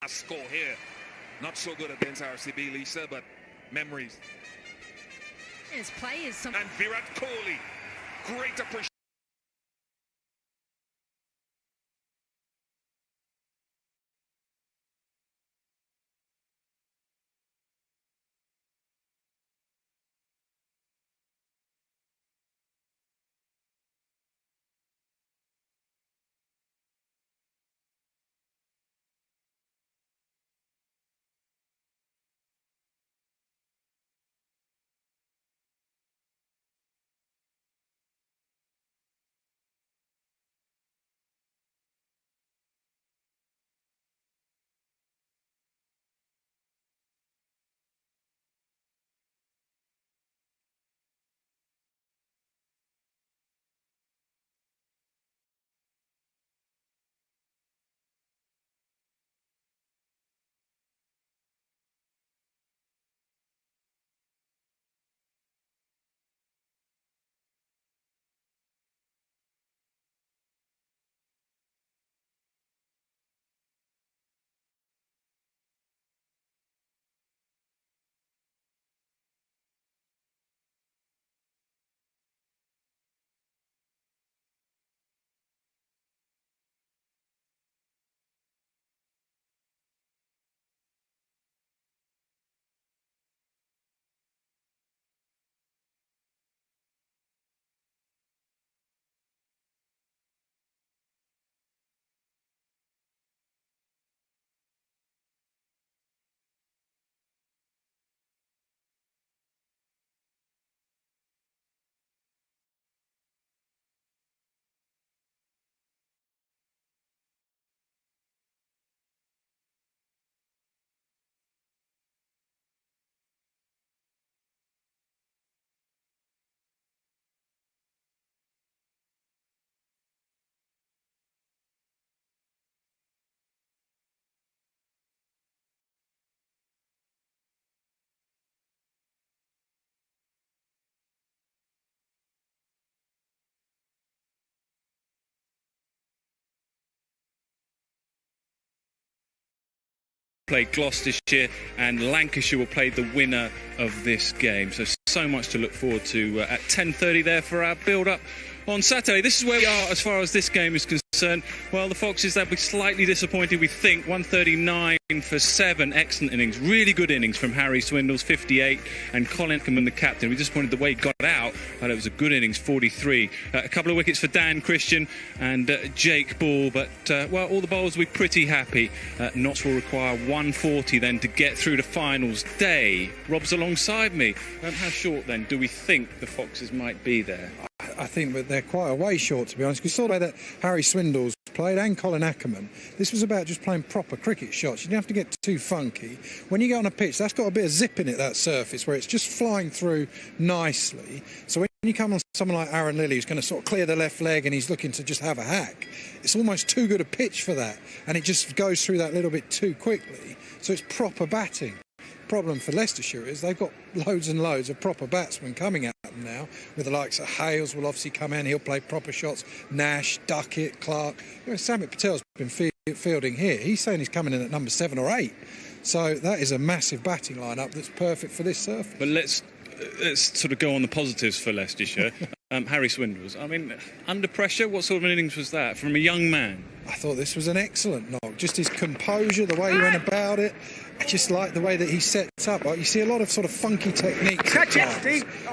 Score here. Not so good against RCB, Lisa, but memories. His play is some. And Virat Kohli, great appreciation. play Gloucestershire, and Lancashire will play the winner of this game. So much to look forward to at 10:30 there for our build-up on Saturday. This is where we are as far as this game is concerned. Well, the Foxes, they'll be slightly disappointed, we think. 139 for 7. Excellent innings. Really good innings from Harry Swindles, 58. And Colin Ackerman, the captain. We just wanted the way he got out, but it was a good innings, 43. A couple of wickets for Dan Christian and Jake Ball. But, well, all the bowlers will be pretty happy. Notts will require 140 then to get through to finals day. Rob's alongside me. How short then do we think the Foxes might be there? I think that they're quite a way short, to be honest. We saw the way that Harry Swindles played and Colin Ackerman. This was about just playing proper cricket shots. You don't have to get too funky. When you get on a pitch, that's got a bit of zip in it, that surface, where it's just flying through nicely. So when you come on someone like Aaron Lilly, who's going to sort of clear the left leg and he's looking to just have a hack, it's almost too good a pitch for that. And it just goes through that little bit too quickly. So it's proper batting. Problem for Leicestershire is they've got loads and loads of proper batsmen coming at them now, with the likes of Hales will obviously come in, he'll play proper shots, Nash, Duckett, Clark. Samit Patel's been fielding here. He's saying he's coming in at number 7 or 8. So that is a massive batting lineup that's perfect for this surface. But let's sort of go on the positives for Leicestershire. Harry Swindles, I mean, under pressure, what sort of an innings was that from a young man? I thought this was an excellent knock. Just his composure, the way he went about it. I just like the way that he sets up. You see a lot of sort of funky techniques,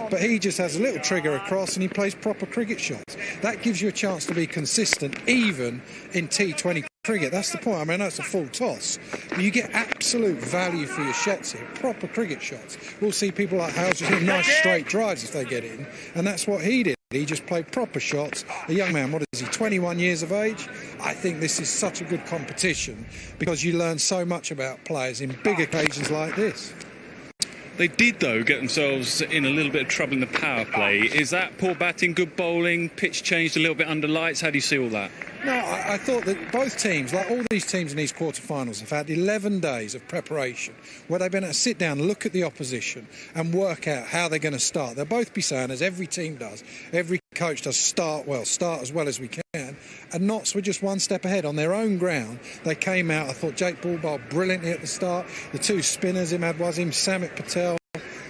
but he just has a little trigger across and he plays proper cricket shots. That gives you a chance to be consistent, even in T20 cricket. That's the point. I mean, that's a full toss, but you get absolute value for your shots here, proper cricket shots. We'll see people like Hales just hit nice straight drives if they get in, and that's what he did. He just played proper shots. A young man, what is he, 21 years of age? I think this is such a good competition because you learn so much about players in big occasions like this. They did, though, get themselves in a little bit of trouble in the power play. Is that poor batting, good bowling, pitch changed a little bit under lights? How do you see all that? No, I thought that both teams, like all these teams in these quarterfinals, have had 11 days of preparation where they've been able to sit down, look at the opposition and work out how they're going to start. They'll both be saying, as every team does, every coach does, start as well as we can. And Notts were just one step ahead on their own ground. They came out, I thought Jake Ball bowled brilliantly at the start. The two spinners, Imad Wasim, Samit Patel,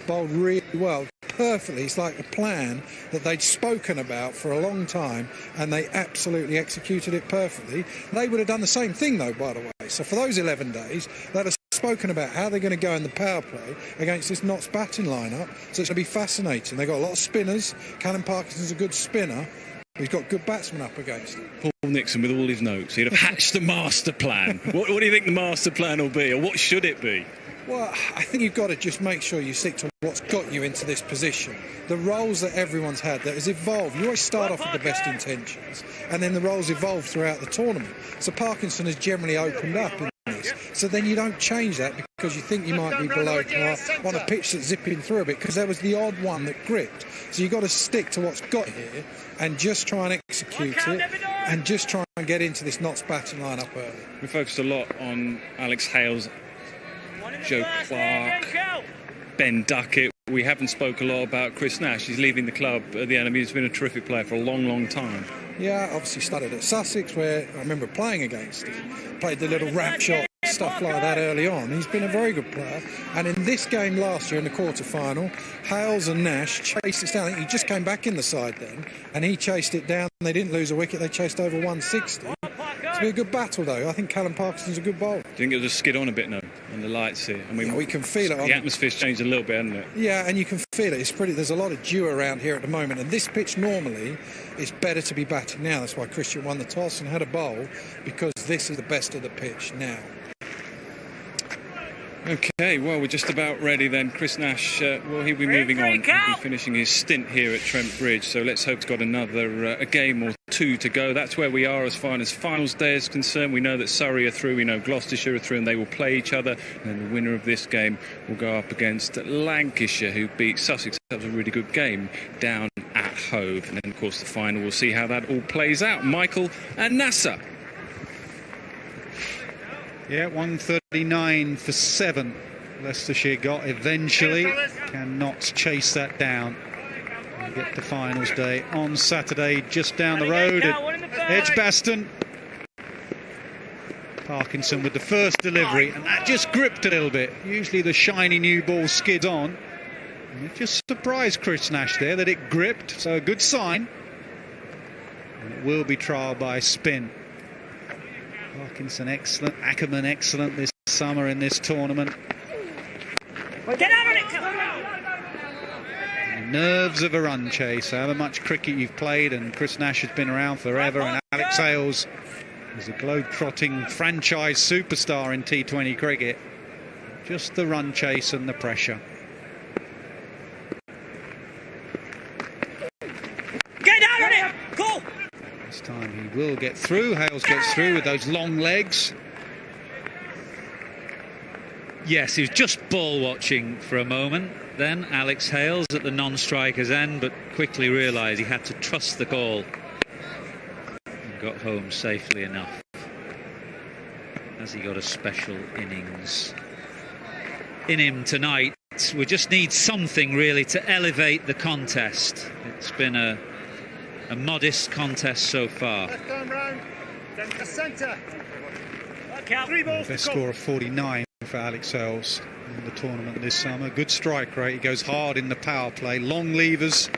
bowled really well, perfectly. It's like a plan that they'd spoken about for a long time, and they absolutely executed it perfectly. They would have done the same thing, though, by the way. So for those 11 days, they'd have spoken about how they're going to go in the power play against this Notts batting lineup. So it's going to be fascinating. They've got a lot of spinners. Callum Parkinson's a good spinner. He's got good batsmen up against him. Paul Nixon, with all his notes, he'd have hatched the master plan. What do you think the master plan will be, or what should it be? Well, I think you've got to just make sure you stick to what's got you into this position. The roles that everyone's had, that has evolved. You always start off with the best intentions, and then the roles evolve throughout the tournament. So Parkinson has generally opened up in this. So then you don't change that because you think you might be below par on a pitch that's zipping through a bit, because there was the odd one that gripped. So you've got to stick to what's got here and just try and execute it and just try and get into this Notts batting lineup early. We focused a lot on Alex Hales, Joe Clark, Ben Duckett. We haven't spoke a lot about Chris Nash. He's leaving the club at the end. I mean, he's been a terrific player for a long, long time. Yeah, obviously started at Sussex, where I remember playing against him. Played the little wrap shot, stuff like that early on. He's been a very good player. And in this game last year in the quarter-final, Hales and Nash chased it down. I think he just came back in the side then, and he chased it down. They didn't lose a wicket. They chased over 160. It's been a good battle, though. I think Callum Parkinson's a good bowler. Do you think it'll just skid on a bit now on the lights here? I mean, yeah, we can feel it. The atmosphere's changed a little bit, hasn't it? Yeah, and you can feel it. It's pretty. There's a lot of dew around here at the moment, and this pitch normally is better to be batting now. That's why Christian won the toss and had a bowl, because this is the best of the pitch now. OK, well, we're just about ready then. Chris Nash, well, he'll be moving on. He'll be finishing his stint here at Trent Bridge, so let's hope he's got another a game or two to go. That's where we are as far as finals day is concerned. We know that Surrey are through, we know Gloucestershire are through, and they will play each other. And then the winner of this game will go up against Lancashire, who beat Sussex. That was a really good game down at Hove. And then, of course, the final, we'll see how that all plays out. Michael and Nasser. Yeah, 139 for 7. Leicestershire got eventually. Can Notts chase that down and get to finals day on Saturday, just down the road at Edgbaston. Parkinson with the first delivery, and that just gripped a little bit. Usually the shiny new ball skids on. And it just surprised Chris Nash there that it gripped, so a good sign. And it will be trialled by spin. Parkinson excellent, Ackerman excellent this summer in this tournament. Get out of it! The nerves of a run chase, however much cricket you've played, and Chris Nash has been around forever, and Alex Hales is a globe-trotting franchise superstar in T20 cricket. Just the run chase and the pressure. Get out of it! Go! This time he will get through. Hales gets through with those long legs. Yes, he was just ball watching for a moment. Then Alex Hales at the non-striker's end, but quickly realised he had to trust the ball. And got home safely enough. Has he got a special innings in him tonight? We just need something really to elevate the contest. It's been a modest contest so far. Left arm round, then to centre. Best score of 49 for Alex Hales in the tournament this summer. Good strike rate. He goes hard in the power play. Long levers.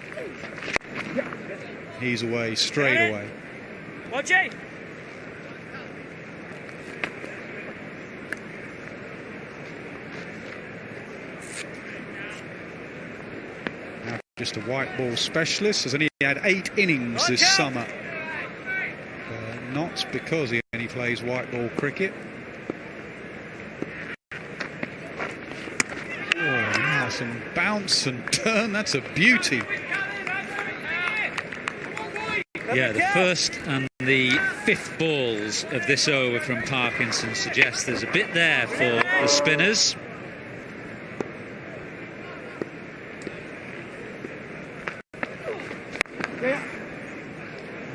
He's away straight away. Watch it. Now just a white ball specialist. Has only had 8 innings this summer. Notts, because he only plays white ball cricket. Oh, now some bounce and turn. That's a beauty. Yeah, the first and the 5th balls of this over from Parkinson suggest there's a bit there for the spinners.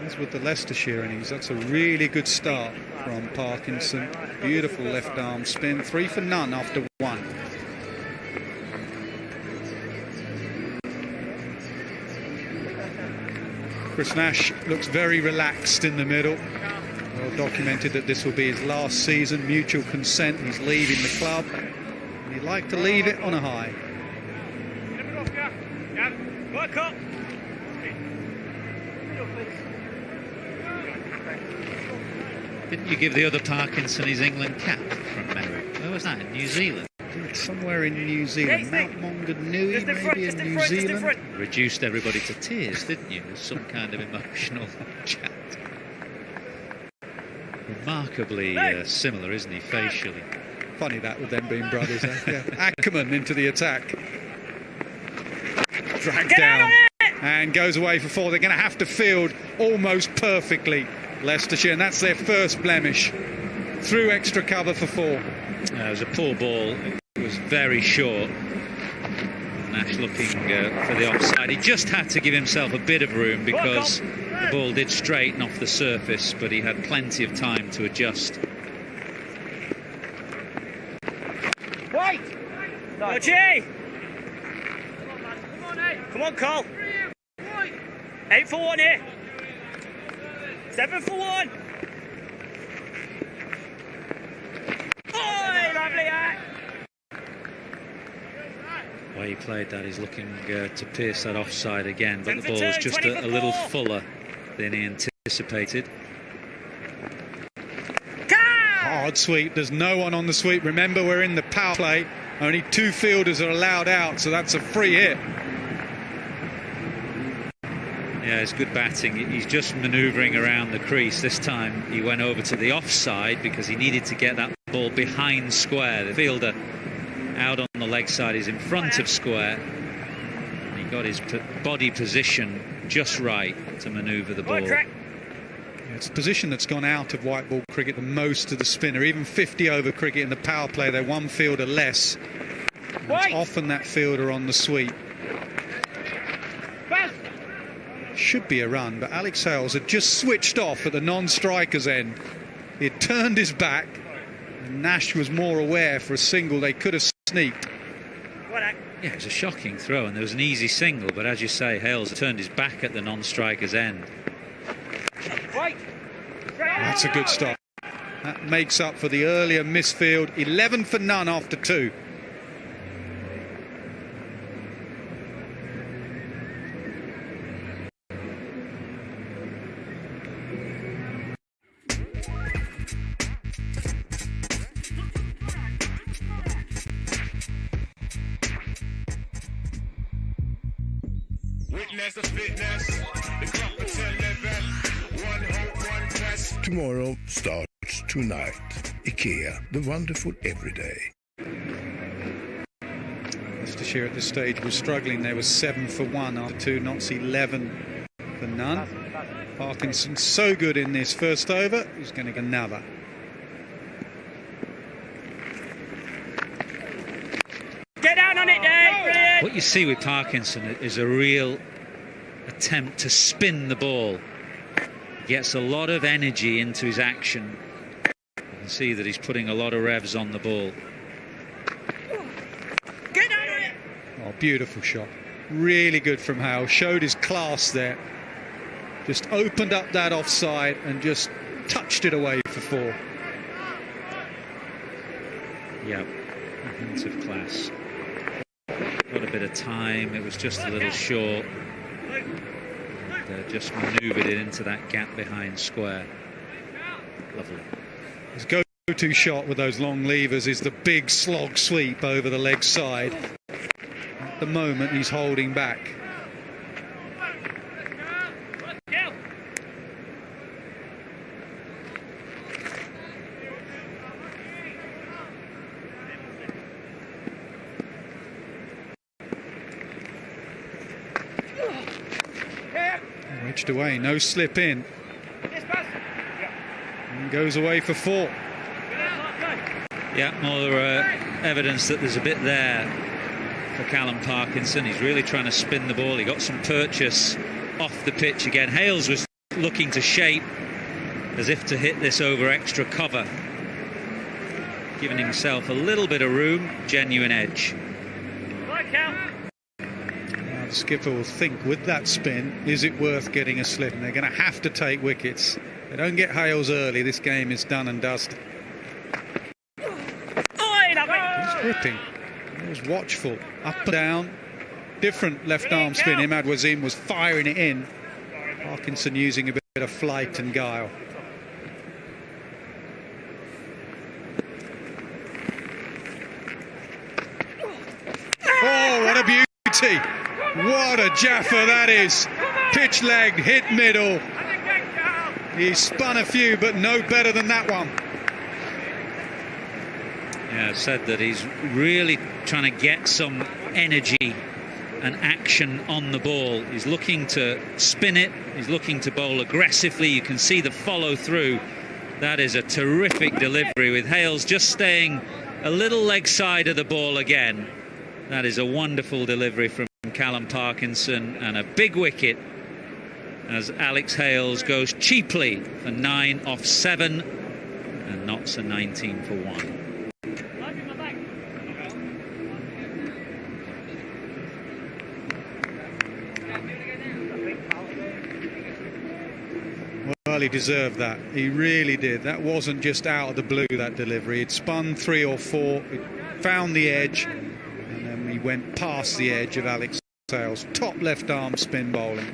As with the Leicestershire innings, that's a really good start from Parkinson. Beautiful left arm spin. 3 for none after 1. Chris Nash looks very relaxed in the middle. Well documented that this will be his last season. Mutual consent. He's leaving the club. And he'd like to leave it on a high. Work up. Didn't you give the other Parkinson his England cap from memory? Where was that? In New Zealand? Somewhere in New Zealand. Mount Maunganui, maybe in New Zealand. Reduced everybody to tears, didn't you? There's some kind of emotional chat. Remarkably similar, isn't he, facially? Funny that with them being brothers. Yeah. Ackerman into the attack. Dragged down and goes away for 4. They're going to have to field almost perfectly, Leicestershire, and that's their first blemish. Through extra cover for 4. It was a poor ball. It was very short. Nash looking for the offside. He just had to give himself a bit of room because the ball did straighten off the surface, but he had plenty of time to adjust. Wait! Archie! Come on, Cole. 8 for 1 here. 7 for 1. Oh, lovely act. The way he played that, he's looking to pierce that offside again, but the ball was just a little fuller than he anticipated. Hard sweep. There's no one on the sweep. Remember, we're in the power play. Only 2 fielders are allowed out, so that's a free hit. Yeah, it's good batting. He's just manoeuvring around the crease. This time he went over to the offside because he needed to get that ball behind square. The fielder out on the leg side is in front of square. And he got his body position just right to manoeuvre the ball. Yeah, it's a position that's gone out of white ball cricket the most of the spinner. Even 50 over cricket in the power play, they're 1 fielder less. It's often that fielder on the sweep. Should be a run, but Alex Hales had just switched off at the non-striker's end. He had turned his back, and Nash was more aware for a single. They could have sneaked. Yeah, it was a shocking throw, and there was an easy single, but as you say, Hales turned his back at the non-striker's end. That's a good stop. That makes up for the earlier misfield. 11 for none after 2. Witness the fitness, the clock will tell 11. One hope, one test. Tomorrow starts tonight. IKEA, the wonderful everyday. Leicestershire at this stage was struggling. They were 7 for 1 after 2. Notts 11 for none. Parkinson so good in this first over. He's going to get another. Get down on it, Dave. Brilliant. What you see with Parkinson is a real attempt to spin the ball. He gets a lot of energy into his action. You can see that he's putting a lot of revs on the ball. Get down on it. Oh, beautiful shot. Really good from Hale. Showed his class there. Just opened up that offside and just touched it away for 4. Yeah, a hint of class. Got a bit of time. It was just a little short. Just manoeuvred it into that gap behind square. Lovely. His go-to shot with those long levers is the big slog sweep over the leg side. At the moment, he's holding back. Wedged away, no slip in. And goes away for 4. Yeah, more evidence that there's a bit there for Callum Parkinson. He's really trying to spin the ball. He got some purchase off the pitch again. Hales was looking to shape as if to hit this over extra cover, giving himself a little bit of room. Genuine edge. Now the skipper will think, with that spin, is it worth getting a slip? And they're going to have to take wickets. They don't get Hales early, this game is done and dusted. He's gripping. He was watchful. Up and down. Different left arm spin. Imad Wasim was firing it in. Parkinson using a bit of flight and guile. Oh, what a beauty. What a jaffer that is. Pitch leg, hit middle. He spun a few, but no better than that one. Yeah, said that he's really trying to get some energy and action on the ball. He's looking to spin it. He's looking to bowl aggressively. You can see the follow through. That is a terrific delivery, with Hales just staying a little leg side of the ball again. That is a wonderful delivery from Callum Parkinson, and a big wicket as Alex Hales goes cheaply for 9 off 7, and Notts a 19 for 1. Well, he deserved that. He really did. That wasn't just out of the blue, that delivery. He'd spun 3 or 4, it found the edge, and then he went past the edge of Alex Hales. Top left arm spin bowling.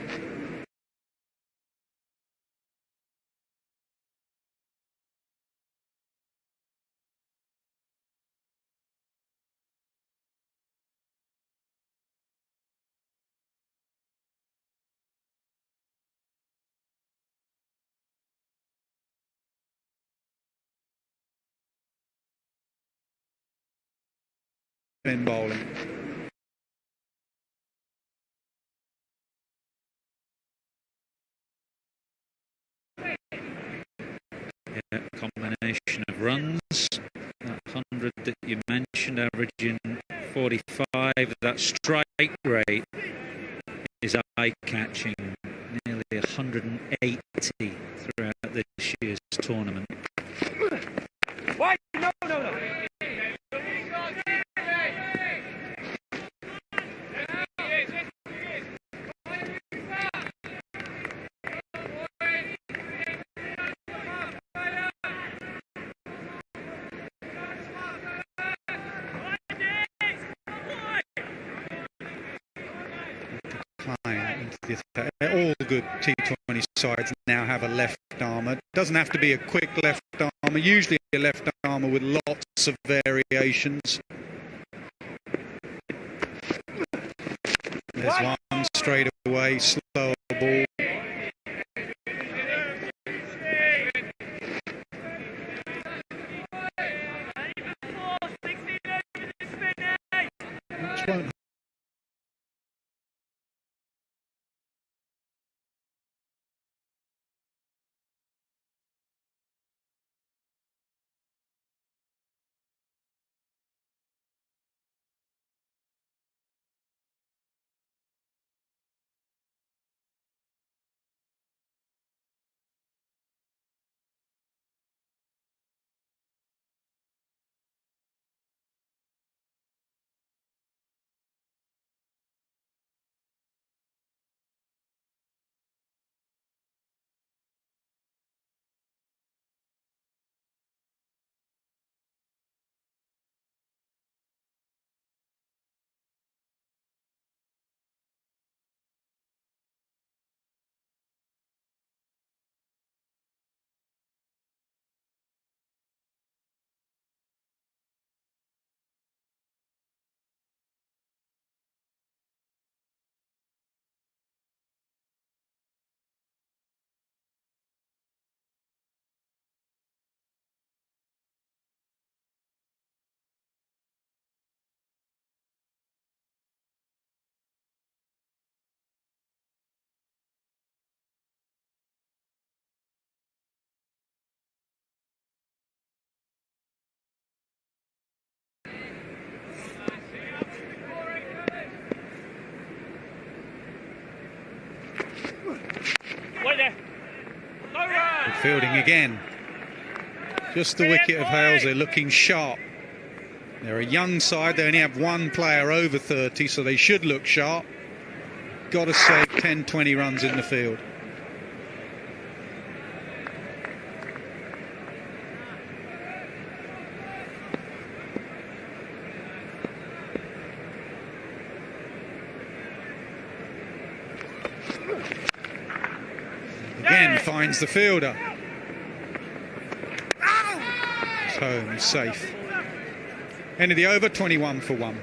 Spin bowling. Yeah, combination of runs. That 100 that you mentioned, averaging 45. That strike rate is eye-catching. Nearly 180 throughout this year's tournament. Why? No. All good T20 sides now have a left armour. It doesn't have to be a quick left armour, usually a left armour with lots of variations. There's one straight away, slower ball. Which won't. Good fielding again. Just the wicket of Hales. They're looking sharp. They're a young side. They only have one player over 30, so they should look sharp. Got to save 10-20 runs in the field. Again finds the fielder. It's home, he's safe. End of the over, 21 for 1. It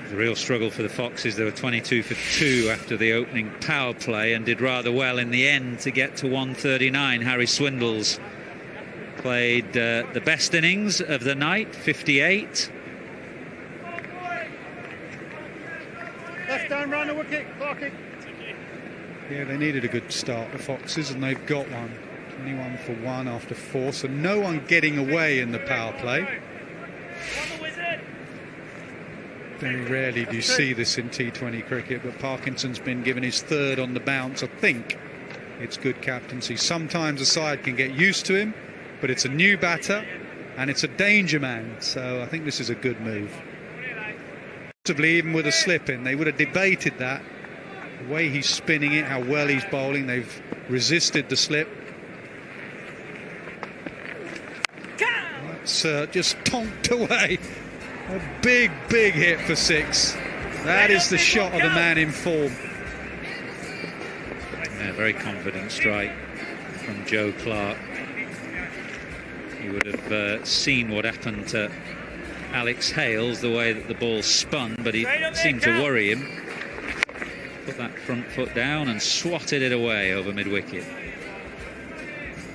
was a real struggle for the Foxes. They were 22 for 2 after the opening power play and did rather well in the end to get to 139. Harry Swindles played the best innings of the night, 58. Left down, round the wicket, clock it. Yeah, they needed a good start, the Foxes, and they've got one. 21 for 1 after 4, so no one getting away in the power play. Very rarely do you see this in T20 cricket, but Parkinson's been given his 3rd on the bounce. I think it's good captaincy. Sometimes a side can get used to him, but it's a new batter and it's a danger man, so I think this is a good move. Possibly even with a slip in, they would have debated that. The way he's spinning it, how well he's bowling, they've resisted the slip. That's just tonked away. A big hit for 6. That is the shot of the man in form. Yeah, very confident strike from Joe Clark. He would have seen what happened to Alex Hales, the way that the ball spun, but he seemed to worry him. Put that front foot down and swatted it away over mid-wicket.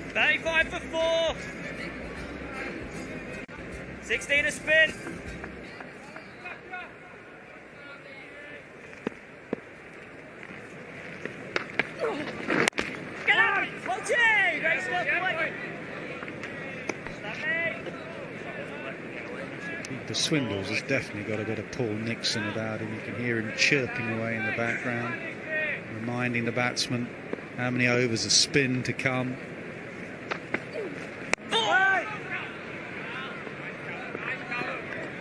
35 for 4. 16 a spin. Get out! Multi! Great stuff, boy. The Swindles has definitely got a bit of Paul Nixon about him. You can hear him chirping away in the background, reminding the batsman how many overs of spin to come. I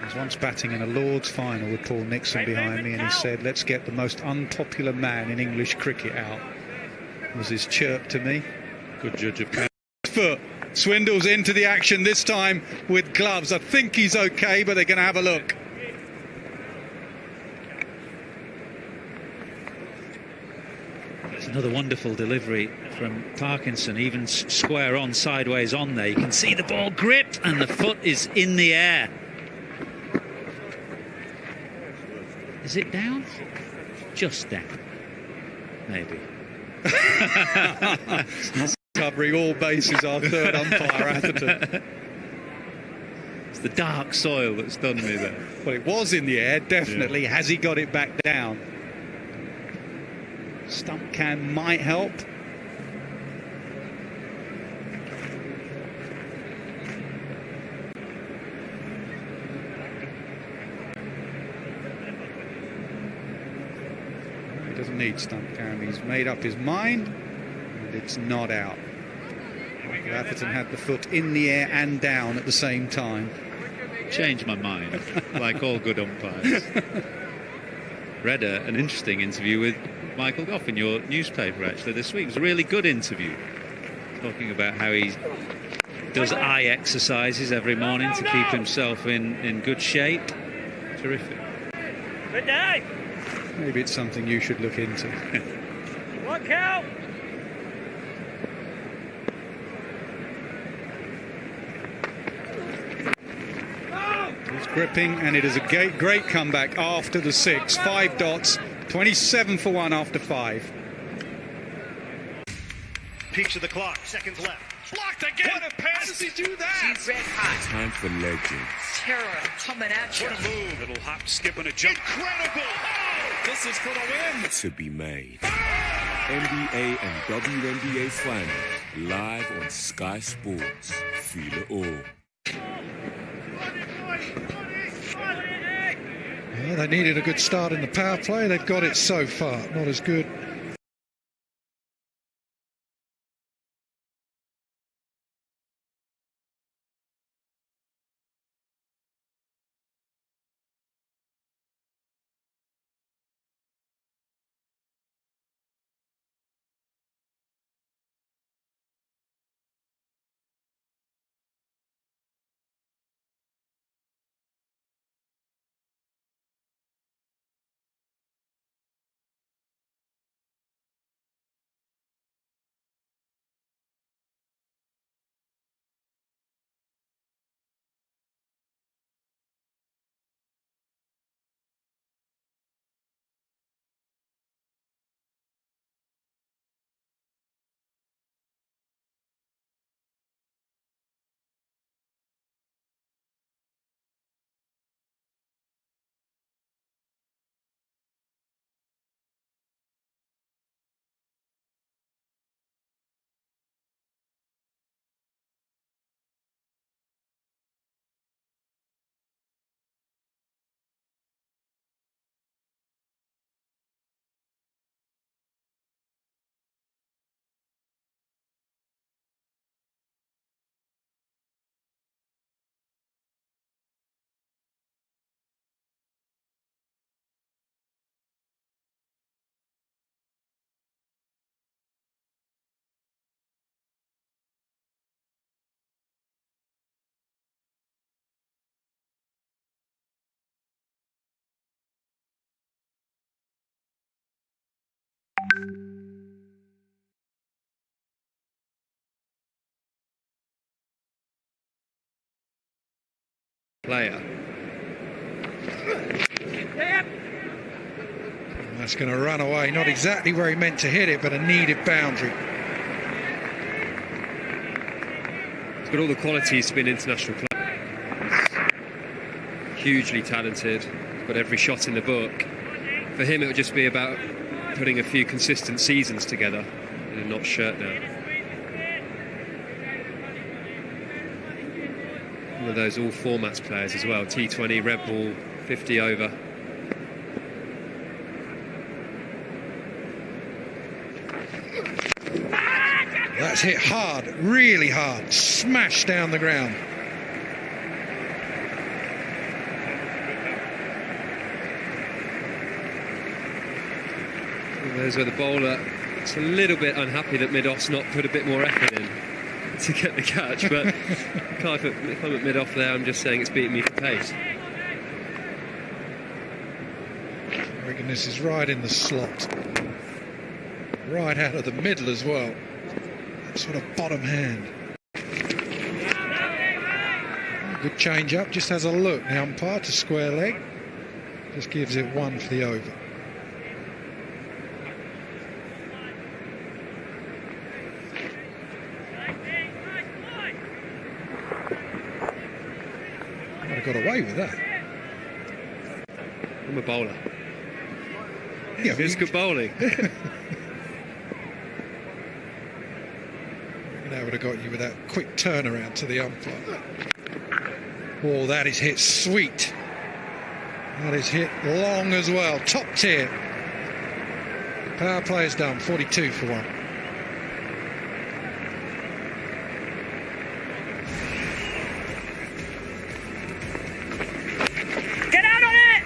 was once batting in a Lord's final with Paul Nixon behind me, and he said, "Let's get the most unpopular man in English cricket out." Was his chirp to me. Good judge of foot. Swindle's into the action this time with gloves. I think he's okay, but they're going to have a look. It's another wonderful delivery from Parkinson, even square on, sideways on there. You can see the ball grip and the foot is in the air. Is it down? Just down. Maybe. Covering all bases, our third umpire, Atherton. It's the dark soil that's done me there. Well, it was in the air, definitely. Yeah. Has he got it back down? Stump cam might help. He doesn't need stump cam. He's made up his mind, and it's not out. Atherton had the foot in the air and down at the same time. Changed my mind, like all good umpires. Read an interesting interview with Michael Goff in your newspaper actually this week. It was a really good interview, talking about how he does eye exercises every morning to keep himself in good shape. Terrific. Good day. Maybe it's something you should look into. Look out! He's gripping, and it is a great comeback after the 6. 5 dots, 27 for 1 after 5. Peaks of the clock, seconds left. Blocked again. What a pass. How does he do that? She's red hot. Time for legends. Terror coming at you. What a move. Little hop, skip, and a jump. Incredible. Oh, this is for the win. To be made. NBA and WNBA finals live on Sky Sports. Feel it all. Well, they needed a good start in the power play. They've got it so far. Not as good. Player. And that's going to run away. Not exactly where he meant to hit it, but a needed boundary. He's got all the qualities to be an international player. He's hugely talented. He's got every shot in the book. For him, it would just be about putting a few consistent seasons together in a Notts shirt now. One of those all formats players as well. T20, red ball, 50 over. That's hit hard, really hard, smashed down the ground. And there's where the bowler is a little bit unhappy that Mid-Off's not put a bit more effort in. to get the catch, but if I'm at mid-off there, I'm just saying it's beating me for pace. I reckon this is right in the slot. Right out of the middle as well. That sort of bottom hand. Good change up, just has a look. The umpire to square leg. Just gives it 1 for the over. Might have got away with that. I'm a bowler. Yeah, it's good bowling. That would have got you with that quick turnaround to the umpire. Oh, that is hit sweet. That is hit long as well. Top tier. Power play is done. 42 for 1. Get out on it!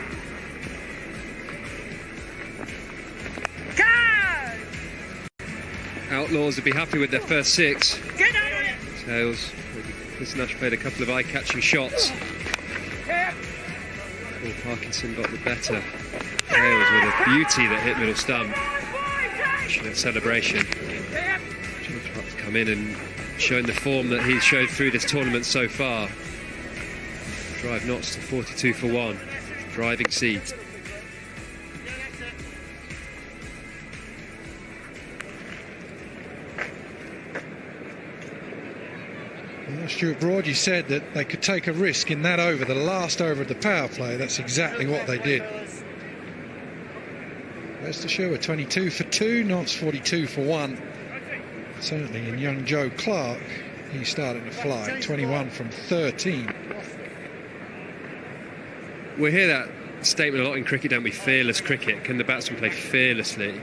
Go! Outlaws would be happy with their first 6. Get out on it! Tails. Nash played a couple of eye-catching shots. Paul Parkinson got the better. Tails with a beauty that hit middle stump. Passionate celebration. Chiltrot to come in and showing the form that he's showed through this tournament so far. Drive Notts to 42 for 1. Driving seat. Stuart Broad, you said that they could take a risk in that over, the last over of the power play. That's exactly what they did. Leicestershire were 22 for 2, Notts 42 for 1. Certainly in young Joe Clark, he's starting to fly, 21 from 13. We hear that statement a lot in cricket, don't we? Fearless cricket. Can the batsman play fearlessly?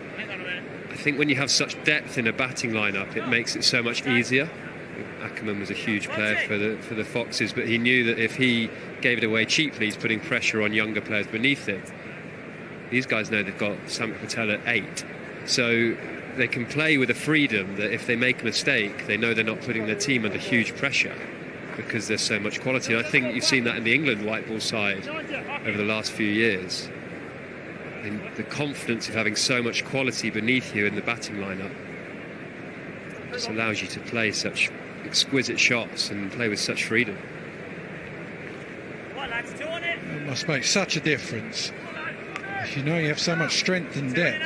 I think when you have such depth in a batting lineup, it makes it so much easier. Ackerman was a huge player for the Foxes, but he knew that if he gave it away cheaply, he's putting pressure on younger players beneath him. These guys know they've got Sam Patel at 8, so they can play with a freedom that if they make a mistake, they know they're not putting their team under huge pressure because there's so much quality. And I think you've seen that in the England white ball side over the last few years. And the confidence of having so much quality beneath you in the batting lineup just allows you to play such exquisite shots and play with such freedom. It must make such a difference. If you know you have so much strength and depth,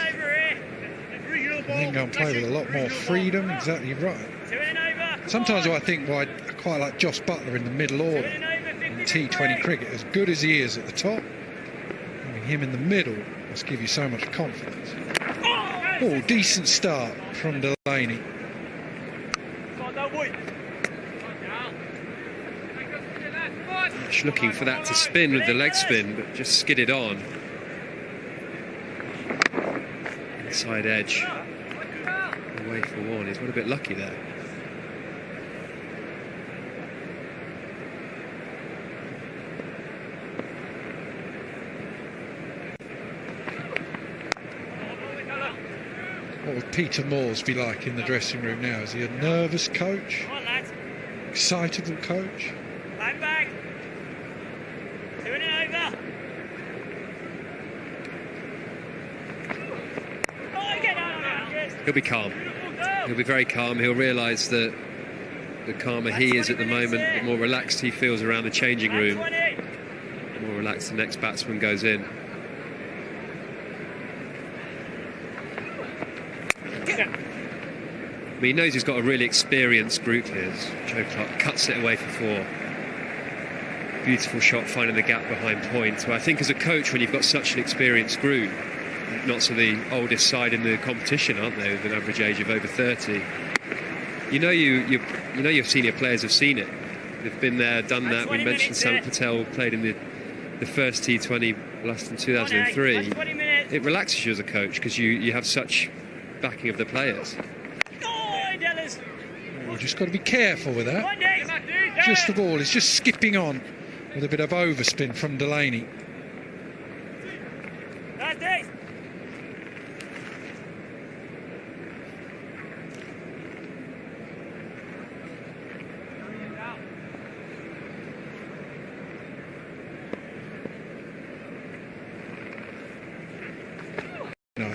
and then go and play with a lot more freedom. Exactly right. Sometimes I think I quite like Joss Buttler in the middle order in T20 cricket. As good as he is at the top, having him in the middle must give you so much confidence. Oh, decent start from Delaney. Just looking for that to spin with the leg spin, but just skidded on. Inside edge. Away for 1. He's got a bit lucky there. What would Peter Moores be like in the dressing room now? Is he a nervous coach? Excitable coach? Back. Doing it over. He'll be calm. He'll be very calm. He'll realise that the calmer he is at the moment, the more relaxed he feels around the changing room, the more relaxed the next batsman goes in. I mean, he knows he's got a really experienced group here. Joe Clark cuts it away for 4. Beautiful shot finding the gap behind point. So I think as a coach, when you've got such an experienced group, Notts are the oldest side in the competition, aren't they, with an average age of over 30. You know your senior players have seen it. They've been there, done that. We mentioned Sam Patel played in the first T20 Blast in 2003. It relaxes you as a coach because you have such backing of the players. You've just got to be careful with that. Just the ball is just skipping on with a bit of overspin from Delaney.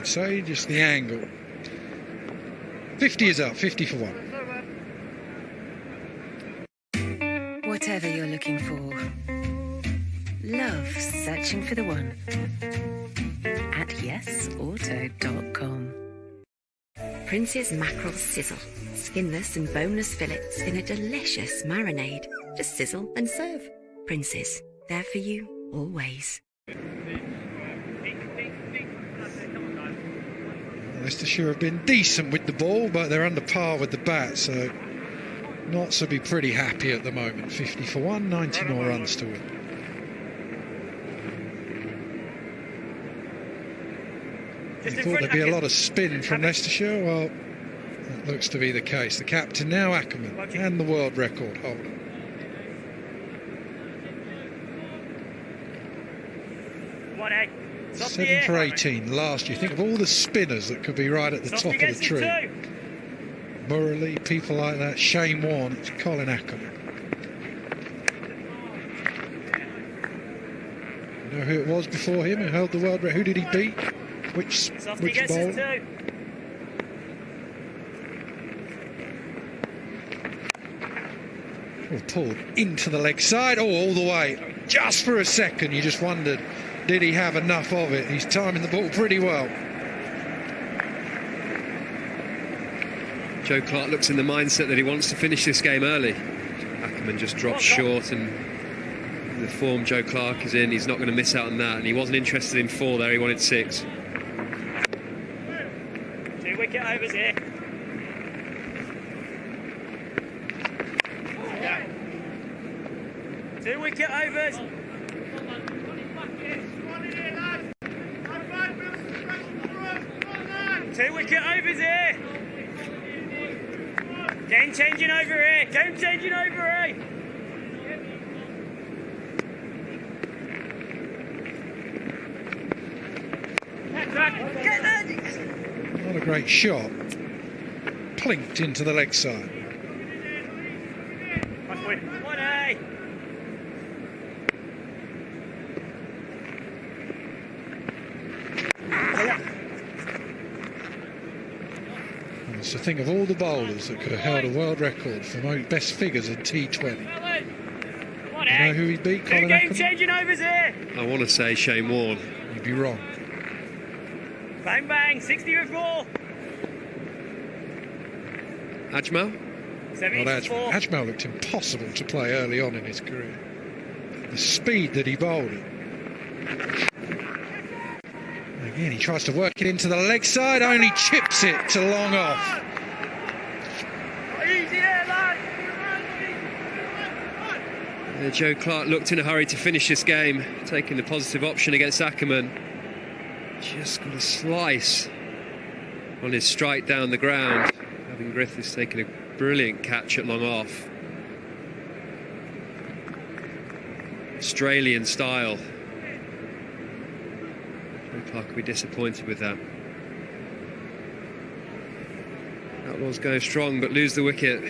would say, just the angle. 50 is up, 50 for 1. Whatever you're looking for, love searching for the one at yesauto.com. Prince's Mackerel Sizzle. Skinless and boneless fillets in a delicious marinade. Just sizzle and serve. Prince's, there for you always. Leicestershire have been decent with the ball, but they're under par with the bat, so Notts will be pretty happy at the moment. 50 for 1, 90 more runs to win. You thought there'd be a lot of spin from Leicestershire. Well, that looks to be the case. The captain now, Ackerman, and the world record holder. One 7 for 18 last year. Think of all the spinners that could be right at the top of the tree. Murray, people like that. Shane Warne, it's Colin Ackerman. You know who it was before him who held the world record? Who did he beat? Which bowler? Oh, pulled into the leg side. Oh, all the way. Just for a second, you just wondered, did he have enough of it? He's timing the ball pretty well. Joe Clark looks in the mindset that he wants to finish this game early. Ackerman just dropped short, and the form Joe Clark is in, he's not going to miss out on that. And he wasn't interested in 4 there, he wanted 6. 2 wicket overs here. Yeah. 2 wicket overs. 2 wicket overs here. Game changing over here. Game changing over here. Not a great shot. Plinked into the leg side. So think of all the bowlers that could have held a world record for most best figures in T20. You know who he beat? Colin Game Ackerman? changing overs here. I want to say Shane Warne. You'd be wrong. Bang bang, 60 for 4. Ajmal? 70 Not for 4. Ajmal looked impossible to play early on in his career. The speed that he bowled it. Again, he tries to work it into the leg side, only chips it to long off. Joe Clark looked in a hurry to finish this game, taking the positive option against Ackerman. Just got a slice on his strike down the ground. Having Griffiths taken a brilliant catch at long off. Australian style. Joe Clark will be disappointed with that. Outlaws go strong but lose the wicket.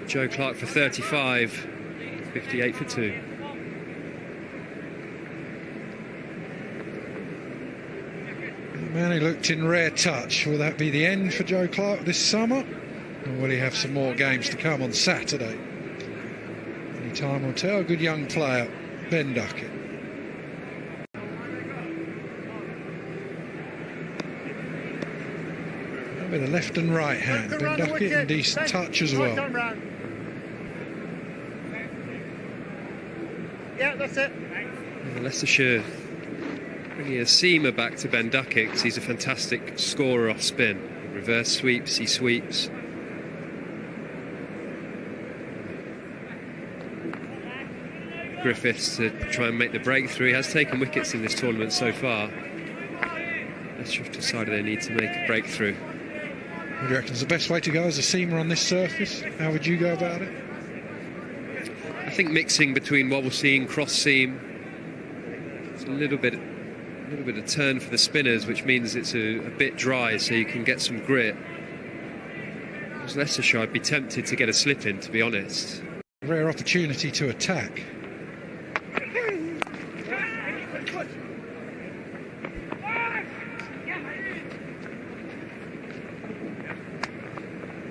Joe Clark for 35, 58 for 2. The man who looked in rare touch. Will that be the end for Joe Clark this summer? Or will he have some more games to come on Saturday? Any time will tell. Good young player, Ben Duckett. With a left and right hand. Ben Duckett in decent touch as well. Yeah, that's it. Leicestershire bringing a seamer back to Ben Duckett because he's a fantastic scorer off spin. Reverse sweeps, he sweeps. Griffiths to try and make the breakthrough. He has taken wickets in this tournament so far. Leicestershire have decided they need to make a breakthrough. What do you reckon is the best way to go as a seamer on this surface? How would you go about it? I think mixing between wobble seam, cross seam. It's a little bit of turn for the spinners, which means it's a bit dry, so you can get some grit. As Leicestershire, I'd be tempted to get a slip in, to be honest. Rare opportunity to attack.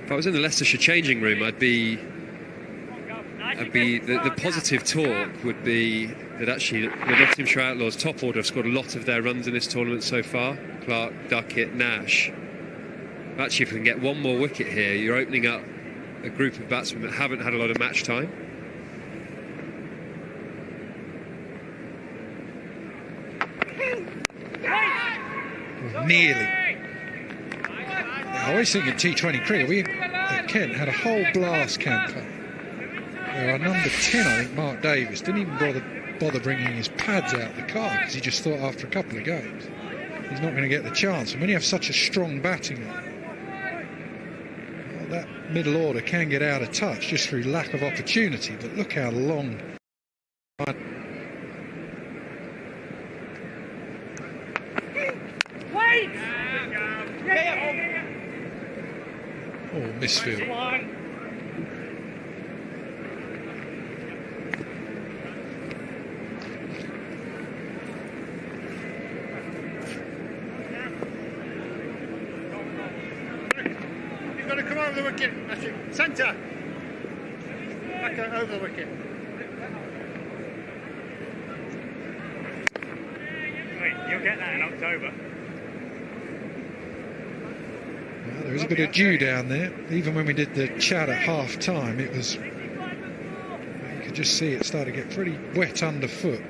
If I was in the Leicestershire changing room, I'd be the positive talk would be that actually the Nottinghamshire Outlaws top order have scored a lot of their runs in this tournament so far. Clark, Duckett, Nash. Actually, if we can get one more wicket here, you're opening up a group of batsmen that haven't had a lot of match time. Nearly. I always think in T20 cricket, we at Kent had a whole blast campaign. Where our number 10, I think, Mark Davis, didn't even bother bringing his pads out of the car because he just thought after a couple of games he's not going to get the chance. And when you have such a strong batting line, well, that middle order can get out of touch just through lack of opportunity. But look how long. Oh, misfield. You've got to come over the wicket. That's it. Centre. Back over the wicket. Wait, you'll get that in October. Well, there was a bit of dew down there. Even when we did the chat at half time, it was. You could just see it started to get pretty wet underfoot.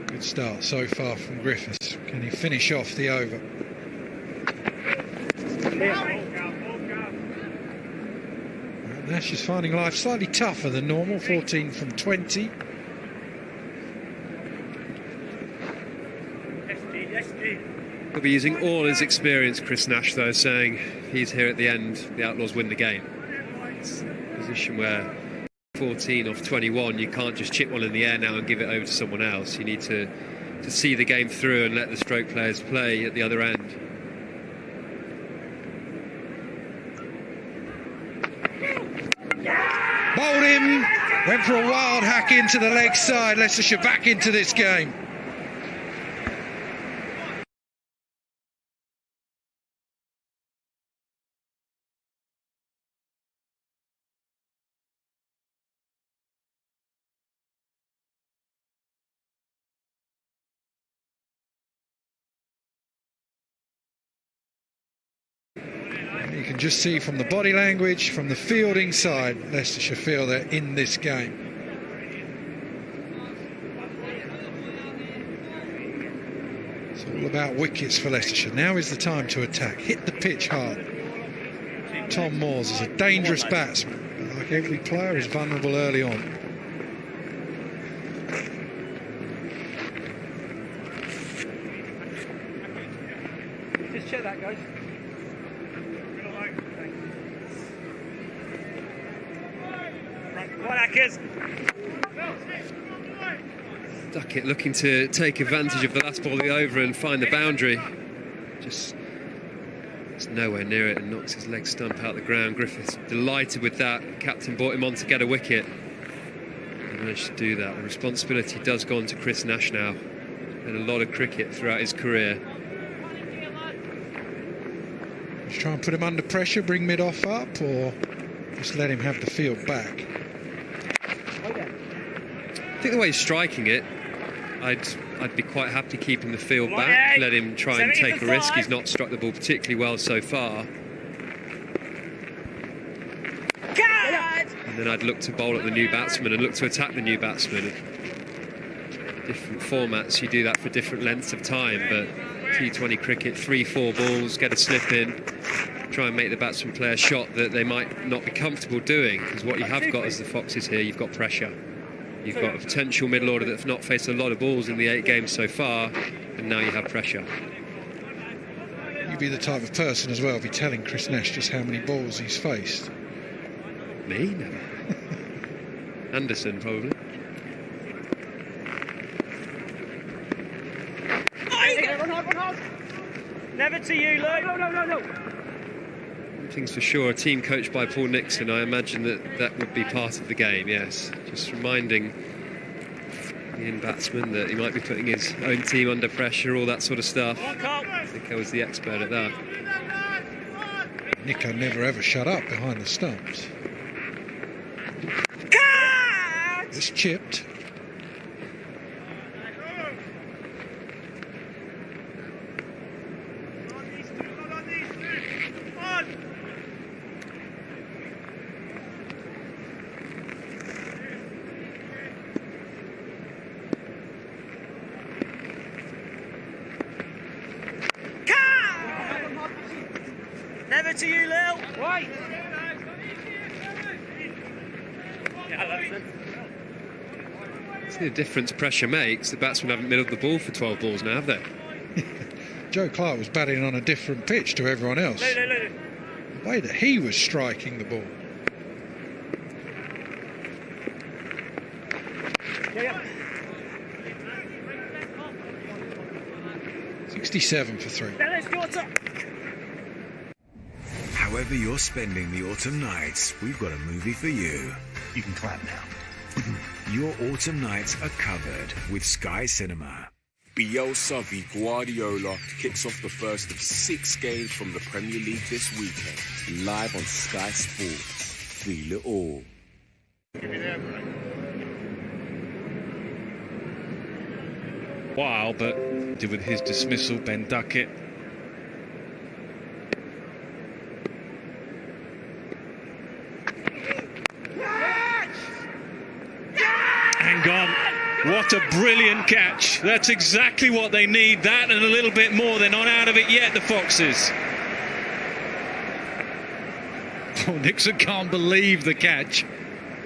Good start so far from Griffiths. Can he finish off the over? Nash is finding life slightly tougher than normal, 14 from 20. He'll be using all his experience, Chris Nash, though, saying he's here at the end, the Outlaws win the game. It's a position where 14 off 21, you can't just chip one in the air now and give it over to someone else. You need to see the game through and let the stroke players play at the other end. Bowled him, went for a wild hack into the leg side. Leicestershire back into this game. You can just see from the body language, from the fielding side, Leicestershire feel they're in this game. It's all about wickets for Leicestershire. Now is the time to attack. Hit the pitch hard. Tom Moores is a dangerous batsman, but like every player, is vulnerable early on. Just check that, guys. Duckett looking to take advantage of the last ball of the over and find the boundary. Just it's nowhere near it and knocks his leg stump out the ground. Griffiths delighted with that. Captain brought him on to get a wicket. He managed to do that. The responsibility does go on to Chris Nash now. And a lot of cricket throughout his career. Just try and put him under pressure, bring mid-off up, or just let him have the field back? I think the way he's striking it, I'd be quite happy keeping the field back, let him try and take a risk. He's not struck the ball particularly well so far. And then I'd look to bowl at the new batsman and look to attack the new batsman. Different formats, you do that for different lengths of time, but T20 cricket, 3-4 balls, get a slip in, try and make the batsman play a shot that they might not be comfortable doing, because what you have got as the Foxes here, you've got pressure. You've got a potential middle order that have not faced a lot of balls in the 8 games so far, and now you have pressure. You'd be the type of person as well, be telling Chris Nash just how many balls he's faced. Me? No. Anderson, probably. Never to you, Luke. No. One thing's for sure, a team coached by Paul Nixon, I imagine that would be part of the game, yes. Just reminding the in-batsman that he might be putting his own team under pressure, all that sort of stuff. Nico was the expert at that. Nico never ever shut up behind the stumps. It's chipped. Never to you, Lil. Right. See the difference pressure makes. The batsmen haven't middled the ball for 12 balls now, have they? Joe Clark was batting on a different pitch to everyone else. The way that he was striking the ball. Yeah. 67 for 3. However you're spending the autumn nights, we've got a movie for you. You can clap now. Your autumn nights are covered with Sky Cinema. Bielsa v Guardiola kicks off the first of 6 games from the Premier League this weekend, live on Sky Sports. Feel it all. Wow, but with his dismissal, Ben Duckett. And gone. What a brilliant catch. That's exactly what they need. That and a little bit more. They're not out of it yet, the Foxes. Paul Nixon can't believe the catch.